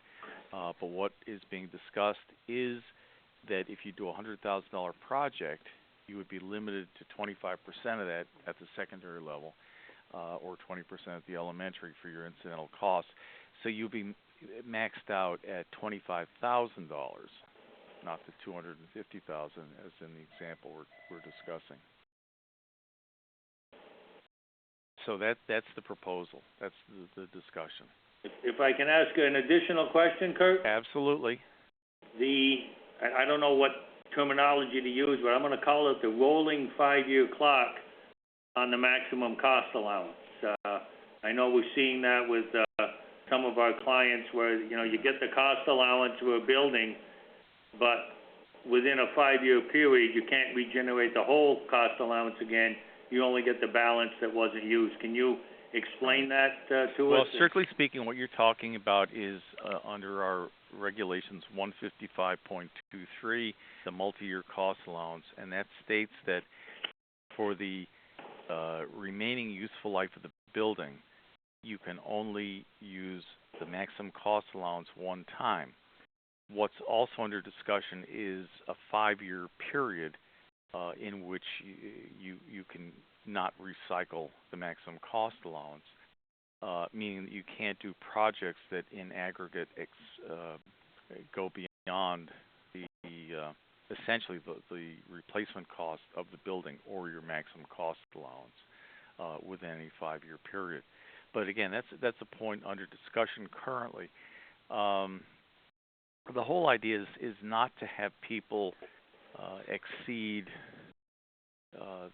but what is being discussed is that if you do a $100,000 project, you would be limited to 25% of that at the secondary level, or 20% at the elementary for your incidental costs. So you'll be maxed out at $25,000. not the $250,000 as in the example we're discussing. So that's the proposal. That's the discussion. If I can ask an additional question, Kurt? Absolutely. I don't know what terminology to use, but I'm going to call it the rolling 5-year clock on the maximum cost allowance. I know we're seeing that with some of our clients where, you get the cost allowance for a building, but within a 5-year period, you can't regenerate the whole cost allowance again. You only get the balance that wasn't used. Can you explain that to us? Well, strictly speaking, what you're talking about is under our regulations 155.23, the multi-year cost allowance, and that states that for the remaining useful life of the building, you can only use the maximum cost allowance one time. What's also under discussion is a 5-year period in which you can not recycle the maximum cost allowance, meaning that you can't do projects that in aggregate go beyond essentially the replacement cost of the building or your maximum cost allowance within any 5-year period. But again, that's a point under discussion currently. The whole idea is not to have people exceed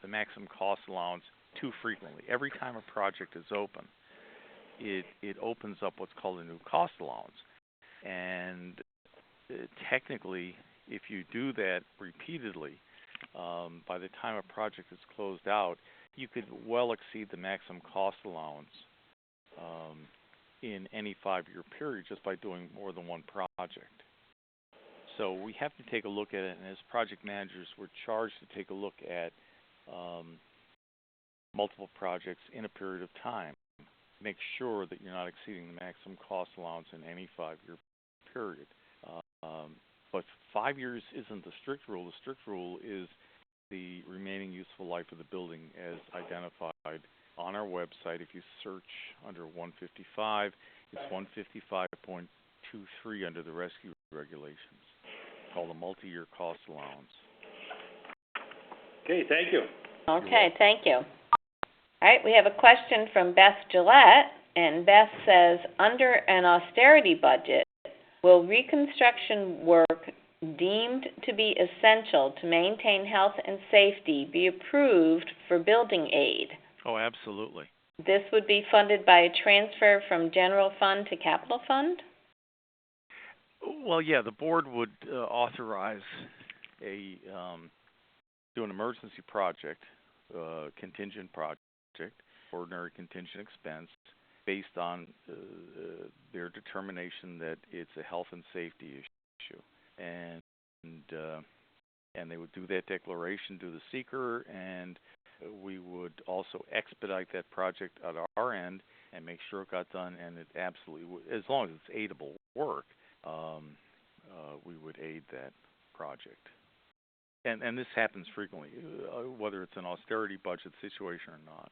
the maximum cost allowance too frequently. Every time a project is open, it opens up what's called a new cost allowance. And technically, if you do that repeatedly, by the time a project is closed out, you could well exceed the maximum cost allowance in any 5-year period just by doing more than one project. So we have to take a look at it, and as project managers, we're charged to take a look at multiple projects in a period of time. Make sure that you're not exceeding the maximum cost allowance in any 5-year period. But 5 years isn't the strict rule. The strict rule is the remaining useful life of the building as identified on our website. If you search under 155, it's 155.23 under the rescue regulations, called a multi-year cost allowance. Okay, thank you. Okay, thank you. All right, we have a question from Beth Gillette, and Beth says, under an austerity budget, will reconstruction work deemed to be essential to maintain health and safety be approved for building aid? Oh, absolutely. This would be funded by a transfer from general fund to capital fund? Well, yeah, the board would authorize do an emergency project, contingent project, ordinary contingent expense, based on their determination that it's a health and safety issue, and they would do that declaration to the seeker, and we would also expedite that project at our end and make sure it got done, and it absolutely would, as long as it's aidable work, we would aid that project. And this happens frequently, whether it's an austerity budget situation or not.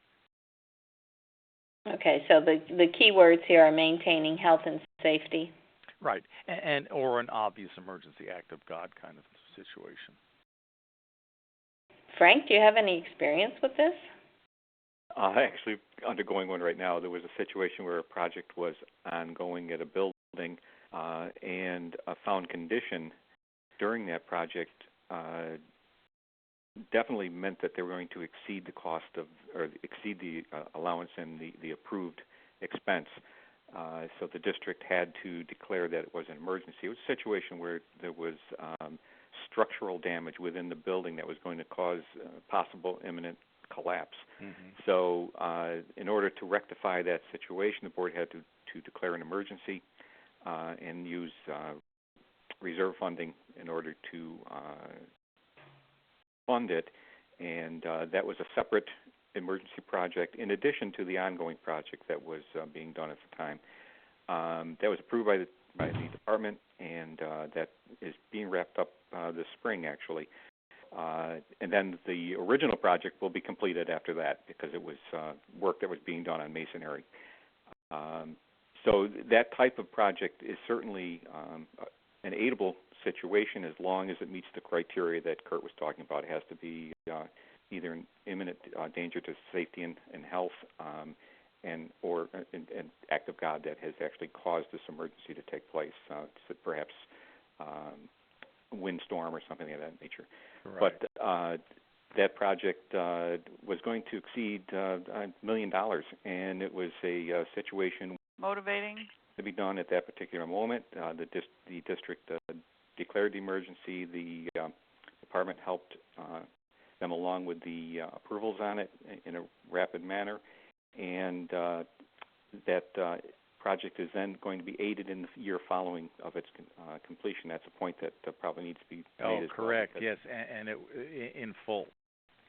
Okay, so the key words here are maintaining health and safety. Right, and or an obvious emergency act of God kind of situation. Frank, do you have any experience with this? Actually, undergoing one right now. There was a situation where a project was ongoing at a building, and a found condition during that project definitely meant that they were going to exceed the cost of, or exceed the allowance and the approved expense. So the district had to declare that it was an emergency. It was a situation where there was structural damage within the building that was going to cause possible imminent collapse. Mm-hmm. So in order to rectify that situation, the board had to declare an emergency and use reserve funding in order to fund it, and that was a separate emergency project in addition to the ongoing project that was being done at the time. That was approved by the department, and that is being wrapped up this spring, actually. And then the original project will be completed after that because it was work that was being done on masonry. So that type of project is certainly an aidable situation, as long as it meets the criteria that Kurt was talking about. It has to be either an imminent danger to safety and health, or an act of God that has actually caused this emergency to take place, so perhaps windstorm or something of that nature. Right. But that project was going to exceed $1 million, and it was a situation Motivating. to be done at that particular moment. The district declared the emergency. The department helped them along with the approvals on it in a rapid manner, and that project is then going to be aided in the year following of its completion. That's a point that probably needs to be made as correct. well. Yes, and it in full.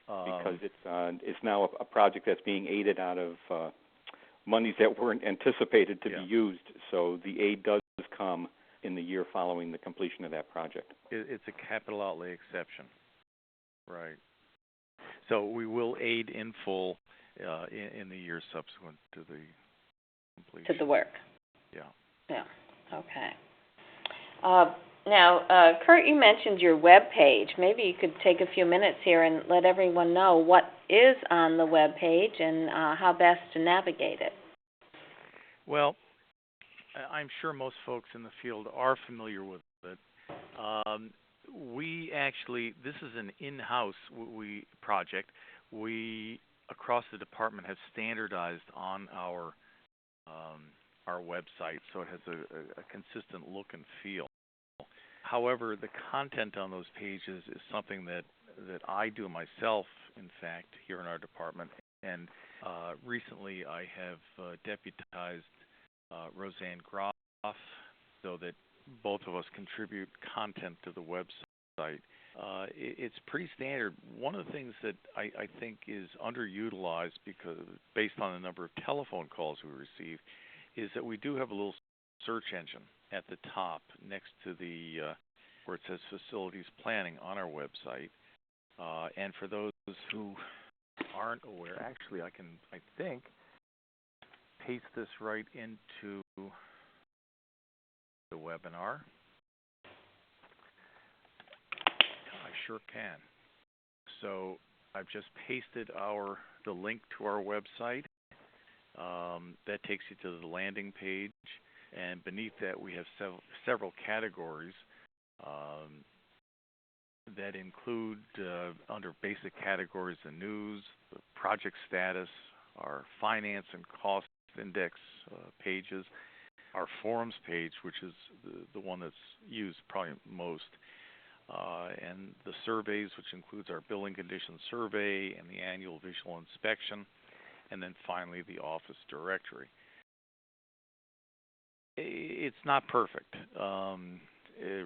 Because it's now a project that's being aided out of monies that weren't anticipated to be used. So the aid does come in the year following the completion of that project. It's a capital outlay exception. Right. So we will aid in full in the years subsequent to the completion. To the work. Yeah. Yeah. Okay. Now, Kurt, you mentioned your web page. Maybe you could take a few minutes here and let everyone know what is on the web page and how best to navigate it. Well, I'm sure most folks in the field are familiar with it. We actually, this is an in-house project. We, across the department, have standardized on our website, so it has a consistent look and feel. However, the content on those pages is something that I do myself, in fact, here in our department. And recently I have deputized Roseanne Groff so that both of us contribute content to the website. It's pretty standard. One of the things that I think is underutilized, because based on the number of telephone calls we receive, is that we do have a little search engine at the top next to the where it says facilities planning on our website. And for those who aren't aware, actually I think paste this right into the webinar. I sure can. So I've just pasted the link to our website. That takes you to the landing page, and beneath that we have several categories that include, under basic categories, the news, the project status, our finance and cost index pages, our forums page, which is the one that's used probably most, and the surveys, which includes our building conditions survey and the annual visual inspection, and then finally the office directory. It's not perfect.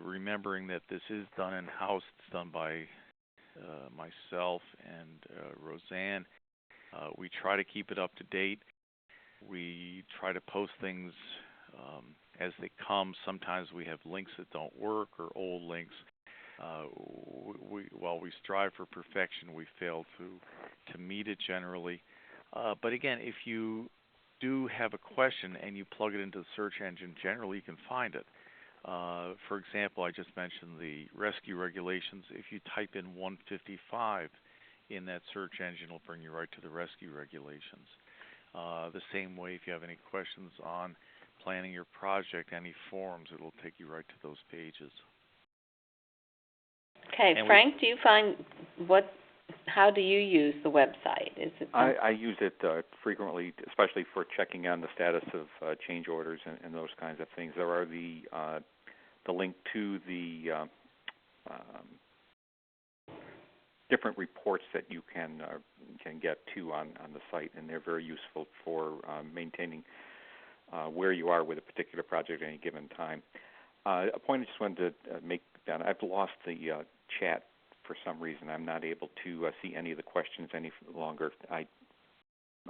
Remembering that this is done in-house, it's done by myself and Roseanne. We try to keep it up to date. We try to post things as they come. Sometimes we have links that don't work or old links. While we strive for perfection, we fail to meet it generally. But again, if you do have a question and you plug it into the search engine, generally you can find it. For example, I just mentioned the rescue regulations. If you type in 155 in that search engine, it'll bring you right to the rescue regulations. The same way, if you have any questions on planning your project, any forums, it'll take you right to those pages. Okay, and Frank, do you find how do you use the website? Is it I use it frequently, especially for checking on the status of change orders and those kinds of things. There are the link to the different reports that you can get to on the site, and they're very useful for maintaining where you are with a particular project at any given time. A point I just wanted to make, Dan, I've lost the chat for some reason. I'm not able to see any of the questions any longer. I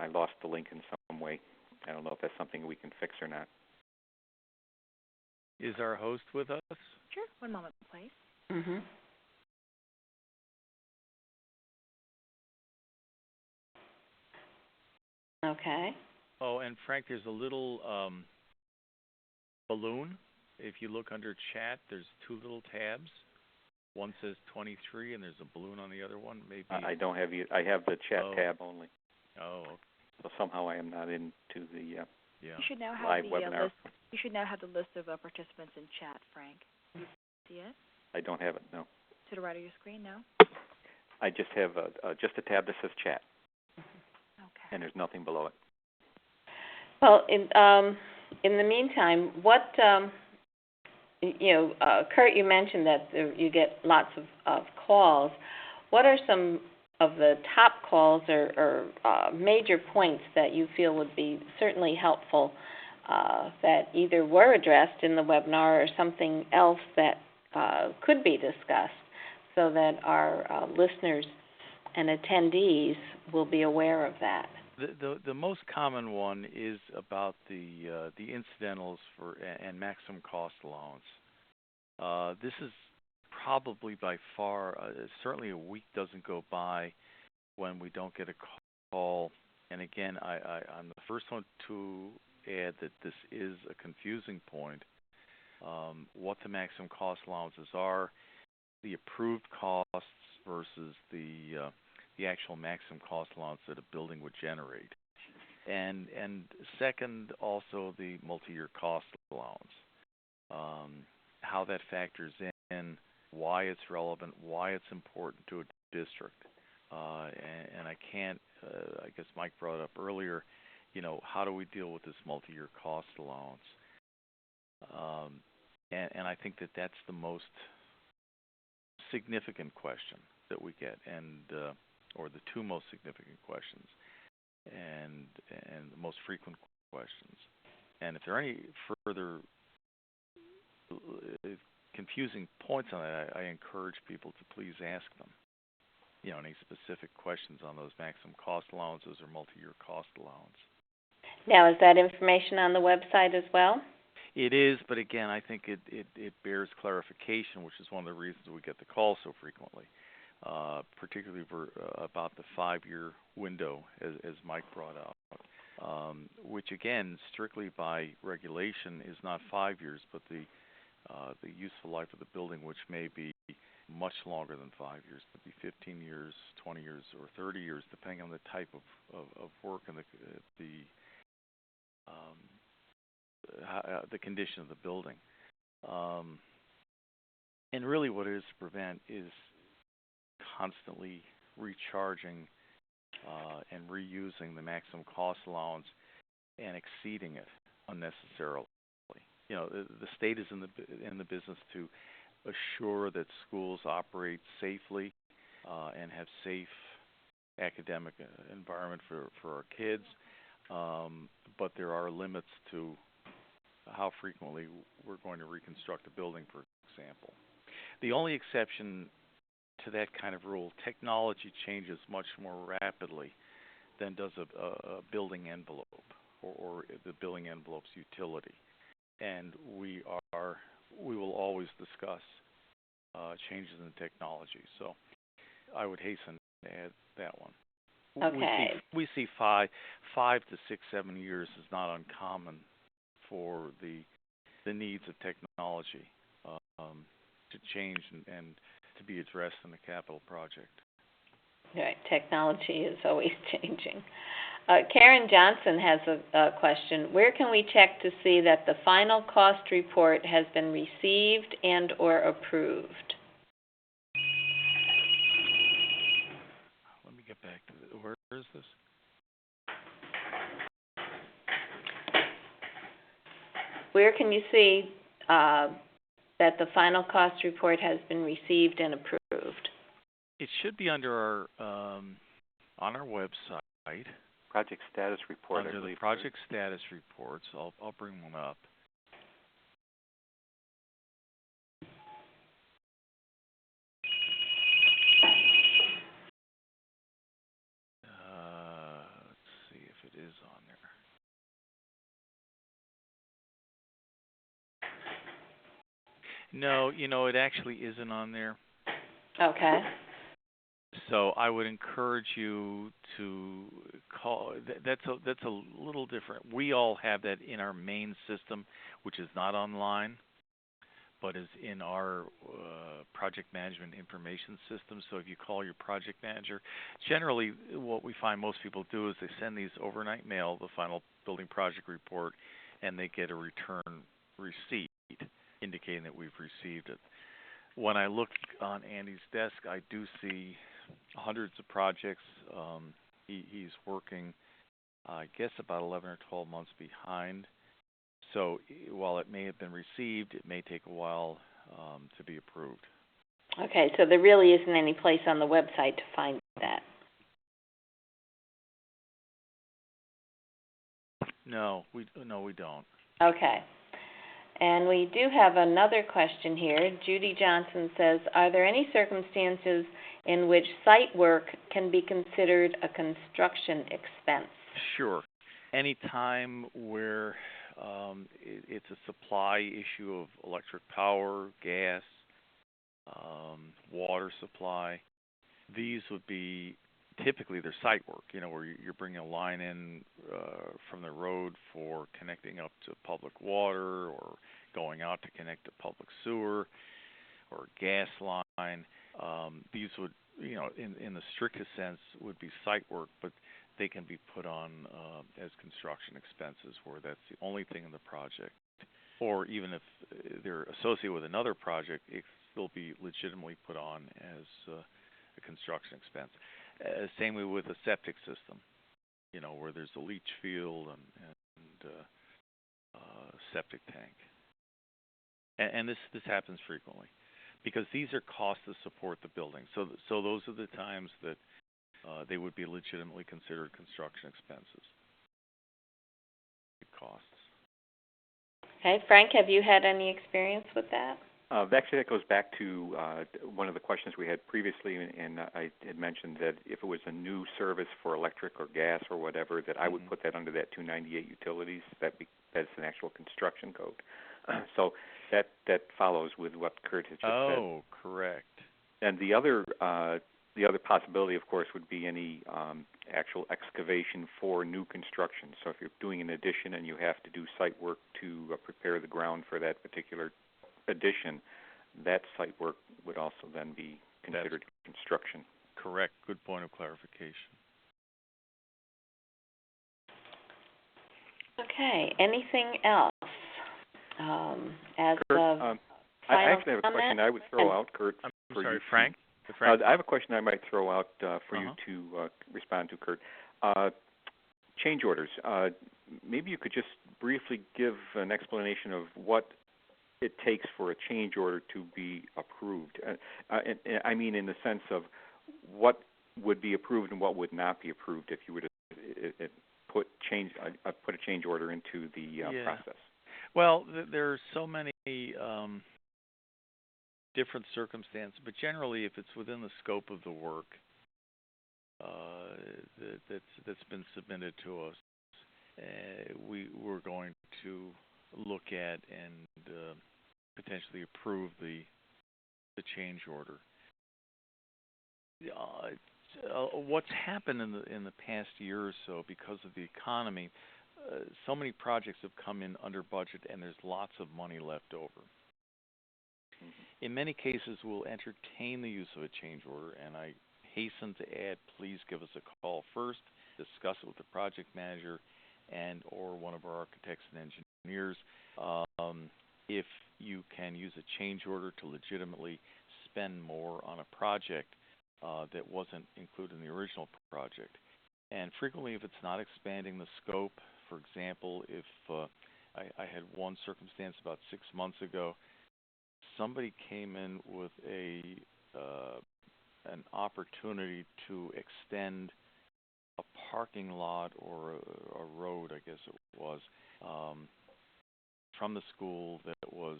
lost the link in some way. I don't know if that's something we can fix or not. Is our host with us? Sure. One moment, please. Mm-hmm. Okay. Oh, and Frank, there's a little balloon if you look under chat, there's two little tabs. One says 23, and there's a balloon on the other one. Maybe I don't have you. I have the chat tab only. Oh. So somehow I am not into the Yeah. You should now have live the webinar. list. You should now have the list of participants in chat, Frank. Do you see it? I don't have it. No. To the right of your screen, no? I just have just a tab that says chat, Okay. and there's nothing below it. Well, in the meantime, what Kurt, you mentioned that you get lots of calls. What are some of the top calls or major points that you feel would be certainly helpful that either were addressed in the webinar or something else that could be discussed so that our listeners and attendees will be aware of that? The most common one is about the incidentals and maximum cost allowance. This is probably by far, certainly a week doesn't go by when we don't get a call. And again, I'm the first one to add that this is a confusing point. What the maximum cost allowances are, the approved costs versus the actual maximum cost allowance that a building would generate. And second, also the multi-year cost allowance, how that factors in, why it's relevant, why it's important to a district. And I can't, I guess Mike brought it up earlier, how do we deal with this multi-year cost allowance? And I think that that's the most significant question that we get, or the two most significant questions, and the most frequent questions. And if there are any further confusing points on that, I encourage people to please ask them. Any specific questions on those maximum cost allowances or multi-year cost allowance. Now, is that information on the website as well? It is, but again, I think it bears clarification, which is one of the reasons we get the call so frequently, particularly about the 5-year window, as Mike brought up, which again, strictly by regulation, is not 5 years, but the useful life of the building, which may be much longer than 5 years, could be 15 years, 20 years, or 30 years, depending on the type of work and the condition of the building. And really what it is to prevent is constantly recharging and reusing the maximum cost allowance and exceeding it unnecessarily. The state is in the business to assure that schools operate safely and have safe academic environment for our kids, but there are limits to how frequently we're going to reconstruct a building, for example. The only exception to that kind of rule, technology changes much more rapidly than does a building envelope or the building envelope's utility. And we will always discuss changes in technology. So I would hasten to add that one. Okay. We see 5 to 6, 7 years is not uncommon for the needs of technology to change and to be addressed in the capital project. Right. Technology is always changing. Karen Johnson has a question. Where can we check to see that the final cost report has been received and or approved? Let me get back to where is this? Where can you see that the final cost report has been received and approved? It should be under our on our website. Project status report, Under I believe. the project status reports. I'll bring one up. Let's see if it is on there. No, it actually isn't on there. Okay. So I would encourage you to call. That's a little different. We all have that in our main system, which is not online. but is in our project management information system. So if you call your project manager, generally what we find most people do is they send these overnight mail, the final building project report, and they get a return receipt indicating that we've received it. When I look on Andy's desk, I do see hundreds of projects. He's working, I guess, about 11 or 12 months behind. So while it may have been received, it may take a while to be approved. Okay, so there really isn't any place on the website to find that. No, we don't. Okay. And we do have another question here. Judy Johnson says, are there any circumstances in which site work can be considered a construction expense? Sure. Any time where it's a supply issue of electric power, gas, water supply, these would be typically they're site work, where you're bringing a line in from the road for connecting up to public water or going out to connect to public sewer or gas line. These would, in the strictest sense, would be site work, but they can be put on as construction expenses where that's the only thing in the project. Or even if they're associated with another project, it will be legitimately put on as a construction expense. Same way with a septic system, where there's a leach field and septic tank. And this happens frequently because these are costs to support the building. So those are the times that they would be legitimately considered construction expenses. Costs. Okay, Frank, have you had any experience with that? Actually, that goes back to one of the questions we had previously, and I had mentioned that if it was a new service for electric or gas or whatever, that I would put that under that 298 utilities. That's an actual construction code. So that follows with what Kurt has just said. Oh, correct. And the other possibility, of course, would be any actual excavation for new construction. So if you're doing an addition and you have to do site work to prepare the ground for that particular addition, that site work would also then be considered construction. Correct. Good point of clarification. Okay. Anything else? As Kurt, of I actually have a comment? question I would throw out, Kurt. I'm for sorry, you. Frank? I have a question I might throw out for you to respond to, Kurt. Change orders. Maybe you could just briefly give an explanation of what it takes for a change order to be approved. And I mean in the sense of what would be approved and what would not be approved if you were to put a change order into the process. Well, there are so many different circumstances, but generally, if it's within the scope of the work that's been submitted to us, we're going to look at and potentially approve the change order. What's happened in the past year or so because of the economy, so many projects have come in under budget and there's lots of money left over. In many cases, we'll entertain the use of a change order, and I hasten to add, please give us a call first, discuss it with the project manager and or one of our architects and engineers. If you can use a change order to legitimately spend more on a project that wasn't included in the original project. And frequently, if it's not expanding the scope, for example, if I had one circumstance about 6 months ago, somebody came in with an opportunity to extend a parking lot or a road, I guess it was, from the school that was,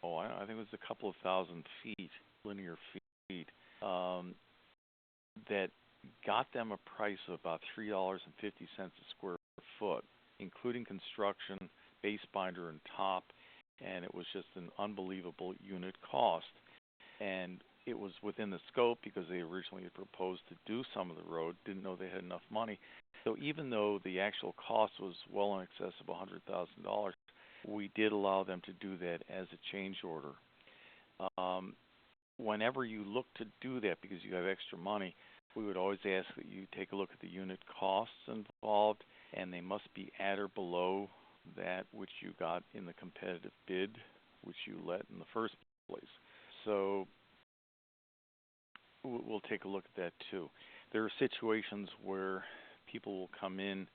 I think it was a couple of thousand feet, linear feet, that got them a price of about $3.50 a square foot, including construction, base binder, and top, and it was just an unbelievable unit cost. And it was within the scope because they originally had proposed to do some of the road, didn't know they had enough money. So even though the actual cost was well in excess of $100,000, we did allow them to do that as a change order. Whenever you look to do that because you have extra money, we would always ask that you take a look at the unit costs involved, and they must be at or below that which you got in the competitive bid, which you let in the first place. So we'll take a look at that too. There are situations where people will come in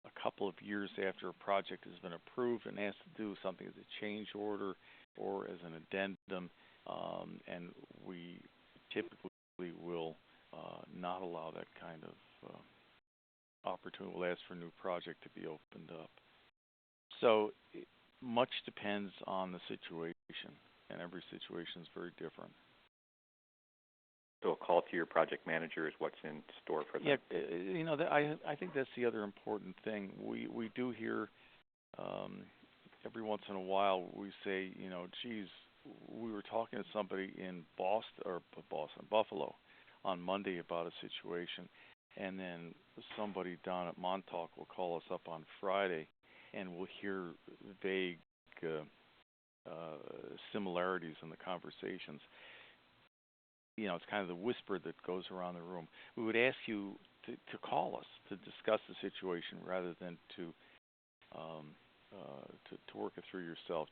a couple of years after a project has been approved and asked to do something as a change order or as an addendum, and we typically will not allow that kind of opportunity. We'll ask for a new project to be opened up. So much depends on the situation, and every situation is very different. So a call to your project manager is what's in store for them. Yeah, I think that's the other important thing. We do hear every once in a while we say, geez, we were talking to somebody in Buffalo on Monday about a situation, and then somebody down at Montauk will call us up on Friday, and we'll hear vague similarities in the conversations. It's kind of the whisper that goes around the room. We would ask you to call us to discuss the situation rather than to work it through yourself.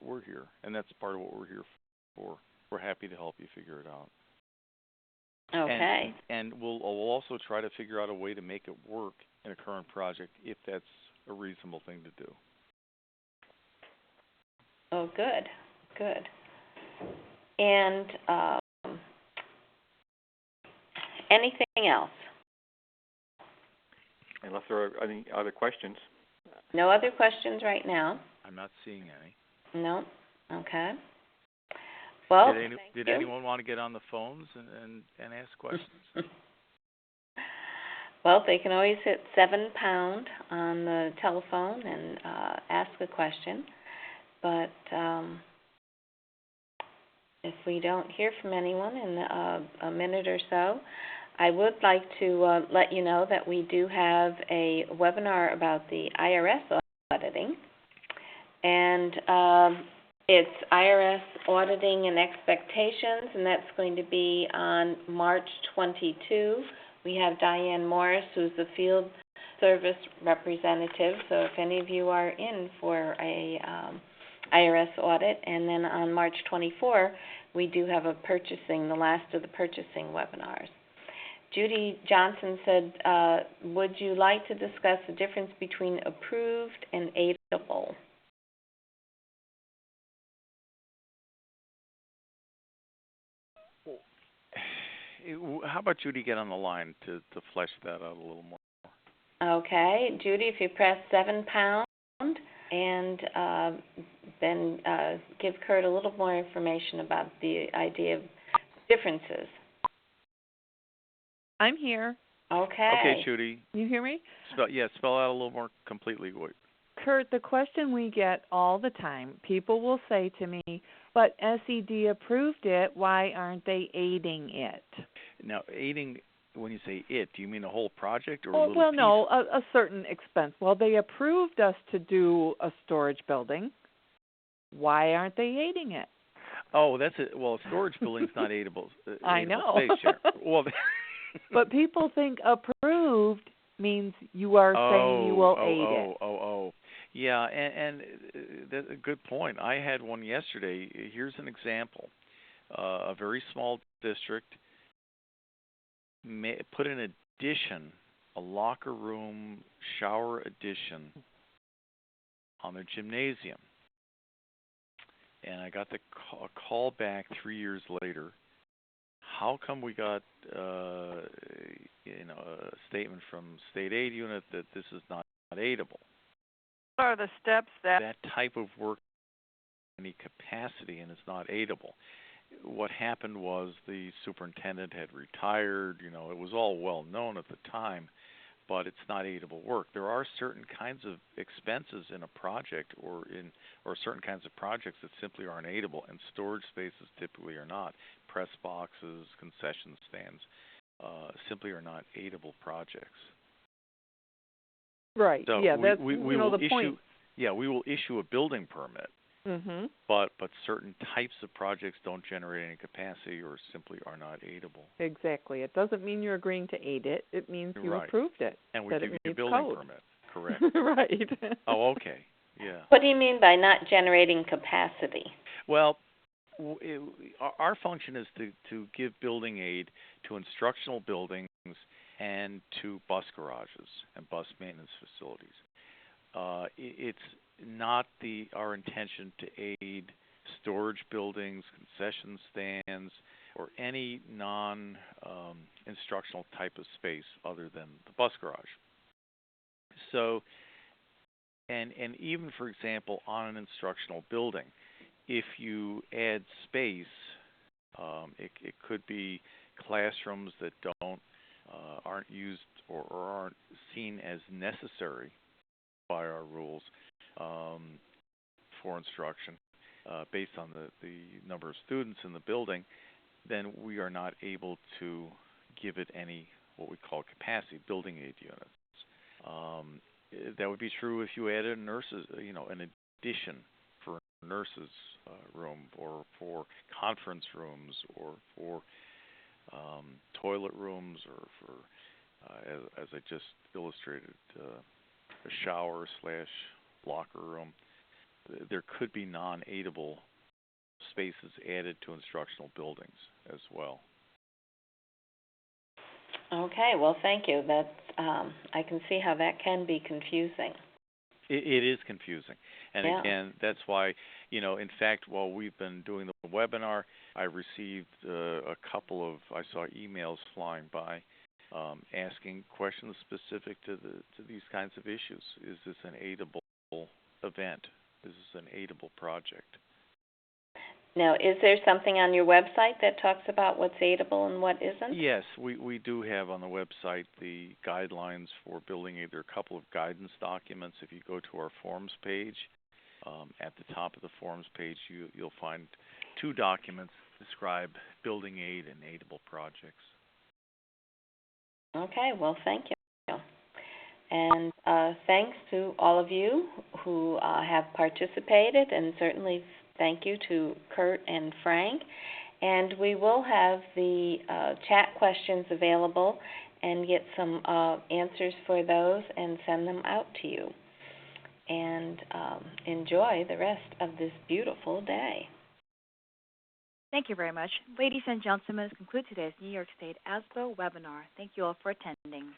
We're here, and that's part of what we're here for. We're happy to help you figure it out. Okay. And we'll also try to figure out a way to make it work in a current project if that's a reasonable thing to do. Oh, good, good. And anything else? Unless there are any other questions. No other questions right now? I'm not seeing any. No? Okay. Well, did anyone want to get on the phones and ask questions? Well, they can always hit 7# on the telephone and ask a question. But if we don't hear from anyone in a minute or so, I would like to let you know that we do have a webinar about the IRS auditing. And it's IRS auditing and expectations, and that's going to be on March 22. We have Diane Morris, who's the field service representative. So if any of you are in for a IRS audit, and then on March 24, we do have the last of the purchasing webinars. Judy Johnson said, would you like to discuss the difference between approved and aidable? How about Judy get on the line to flesh that out a little more? Okay, Judy, if you press 7# and then give Kurt a little more information about the idea of differences. I'm here. Okay. Okay, Judy. You hear me? Spell out a little more completely. Kurt, the question we get all the time, people will say to me, but SED approved it, why aren't they aiding it? Now, aiding, when you say it, do you mean a whole project or a little piece? No, a certain expense. Well, they approved us to do a storage building. Why aren't they aiding it? Oh, a storage building's not aidable. I know. Space share. Well, but people think approved means you are saying you will aid it. Yeah, and that's a good point. I had one yesterday. Here's an example. A very small district put an addition, a locker room, shower addition on their gymnasium. And I got a call back 3 years later. How come we got a statement from state aid unit that this is not aidable? What are the steps that type of work any capacity and is not aidable? What happened was the superintendent had retired. It was all well known at the time, but it's not aidable work. There are certain kinds of expenses in a project or certain kinds of projects that simply aren't aidable, and storage spaces typically are not. Press boxes, concession stands simply are not aidable projects. Right. So yeah, that's we the point. Yeah, we will issue a building permit, Mhm. but certain types of projects don't generate any capacity or simply are not aidable. Exactly. It doesn't mean you're agreeing to aid it. It means you Right. approved it. And we that give it you a meets building code. permit. Correct. Right. Oh, okay. Yeah. What do you mean by not generating capacity? Well, our function is to give building aid to instructional buildings and to bus garages and bus maintenance facilities. It's not our intention to aid storage buildings, concession stands, or any non-instructional type of space other than the bus garage. So, and even, for example, on an instructional building, if you add space, it could be classrooms that aren't used or aren't seen as necessary by our rules for instruction based on the number of students in the building, then we are not able to give it any what we call capacity, building aid units. That would be true if you added an addition for a nurse's room or for conference rooms or for toilet rooms or for, as I just illustrated, a shower/locker room. There could be non-aidable spaces added to instructional buildings as well. Okay, well, thank you. That's I can see how that can be confusing. It is confusing. And yeah. Again, that's why, in fact, while we've been doing the webinar, I received a couple of, I saw emails flying by asking questions specific to these kinds of issues. Is this an aidable event? Is this an aidable project? Now, is there something on your website that talks about what's aidable and what isn't? Yes, we do have on the website the guidelines for building aid. There are a couple of guidance documents. If you go to our forms page, at the top of the forms page, you'll find two documents that describe building aid and aidable projects. Okay, well, thank you. And thanks to all of you who have participated, and certainly thank you to Kurt and Frank. And we will have the chat questions available and get some answers for those and send them out to you. And enjoy the rest of this beautiful day. Thank you very much. Ladies and gentlemen, this concludes today's New York State ASBO webinar. Thank you all for attending.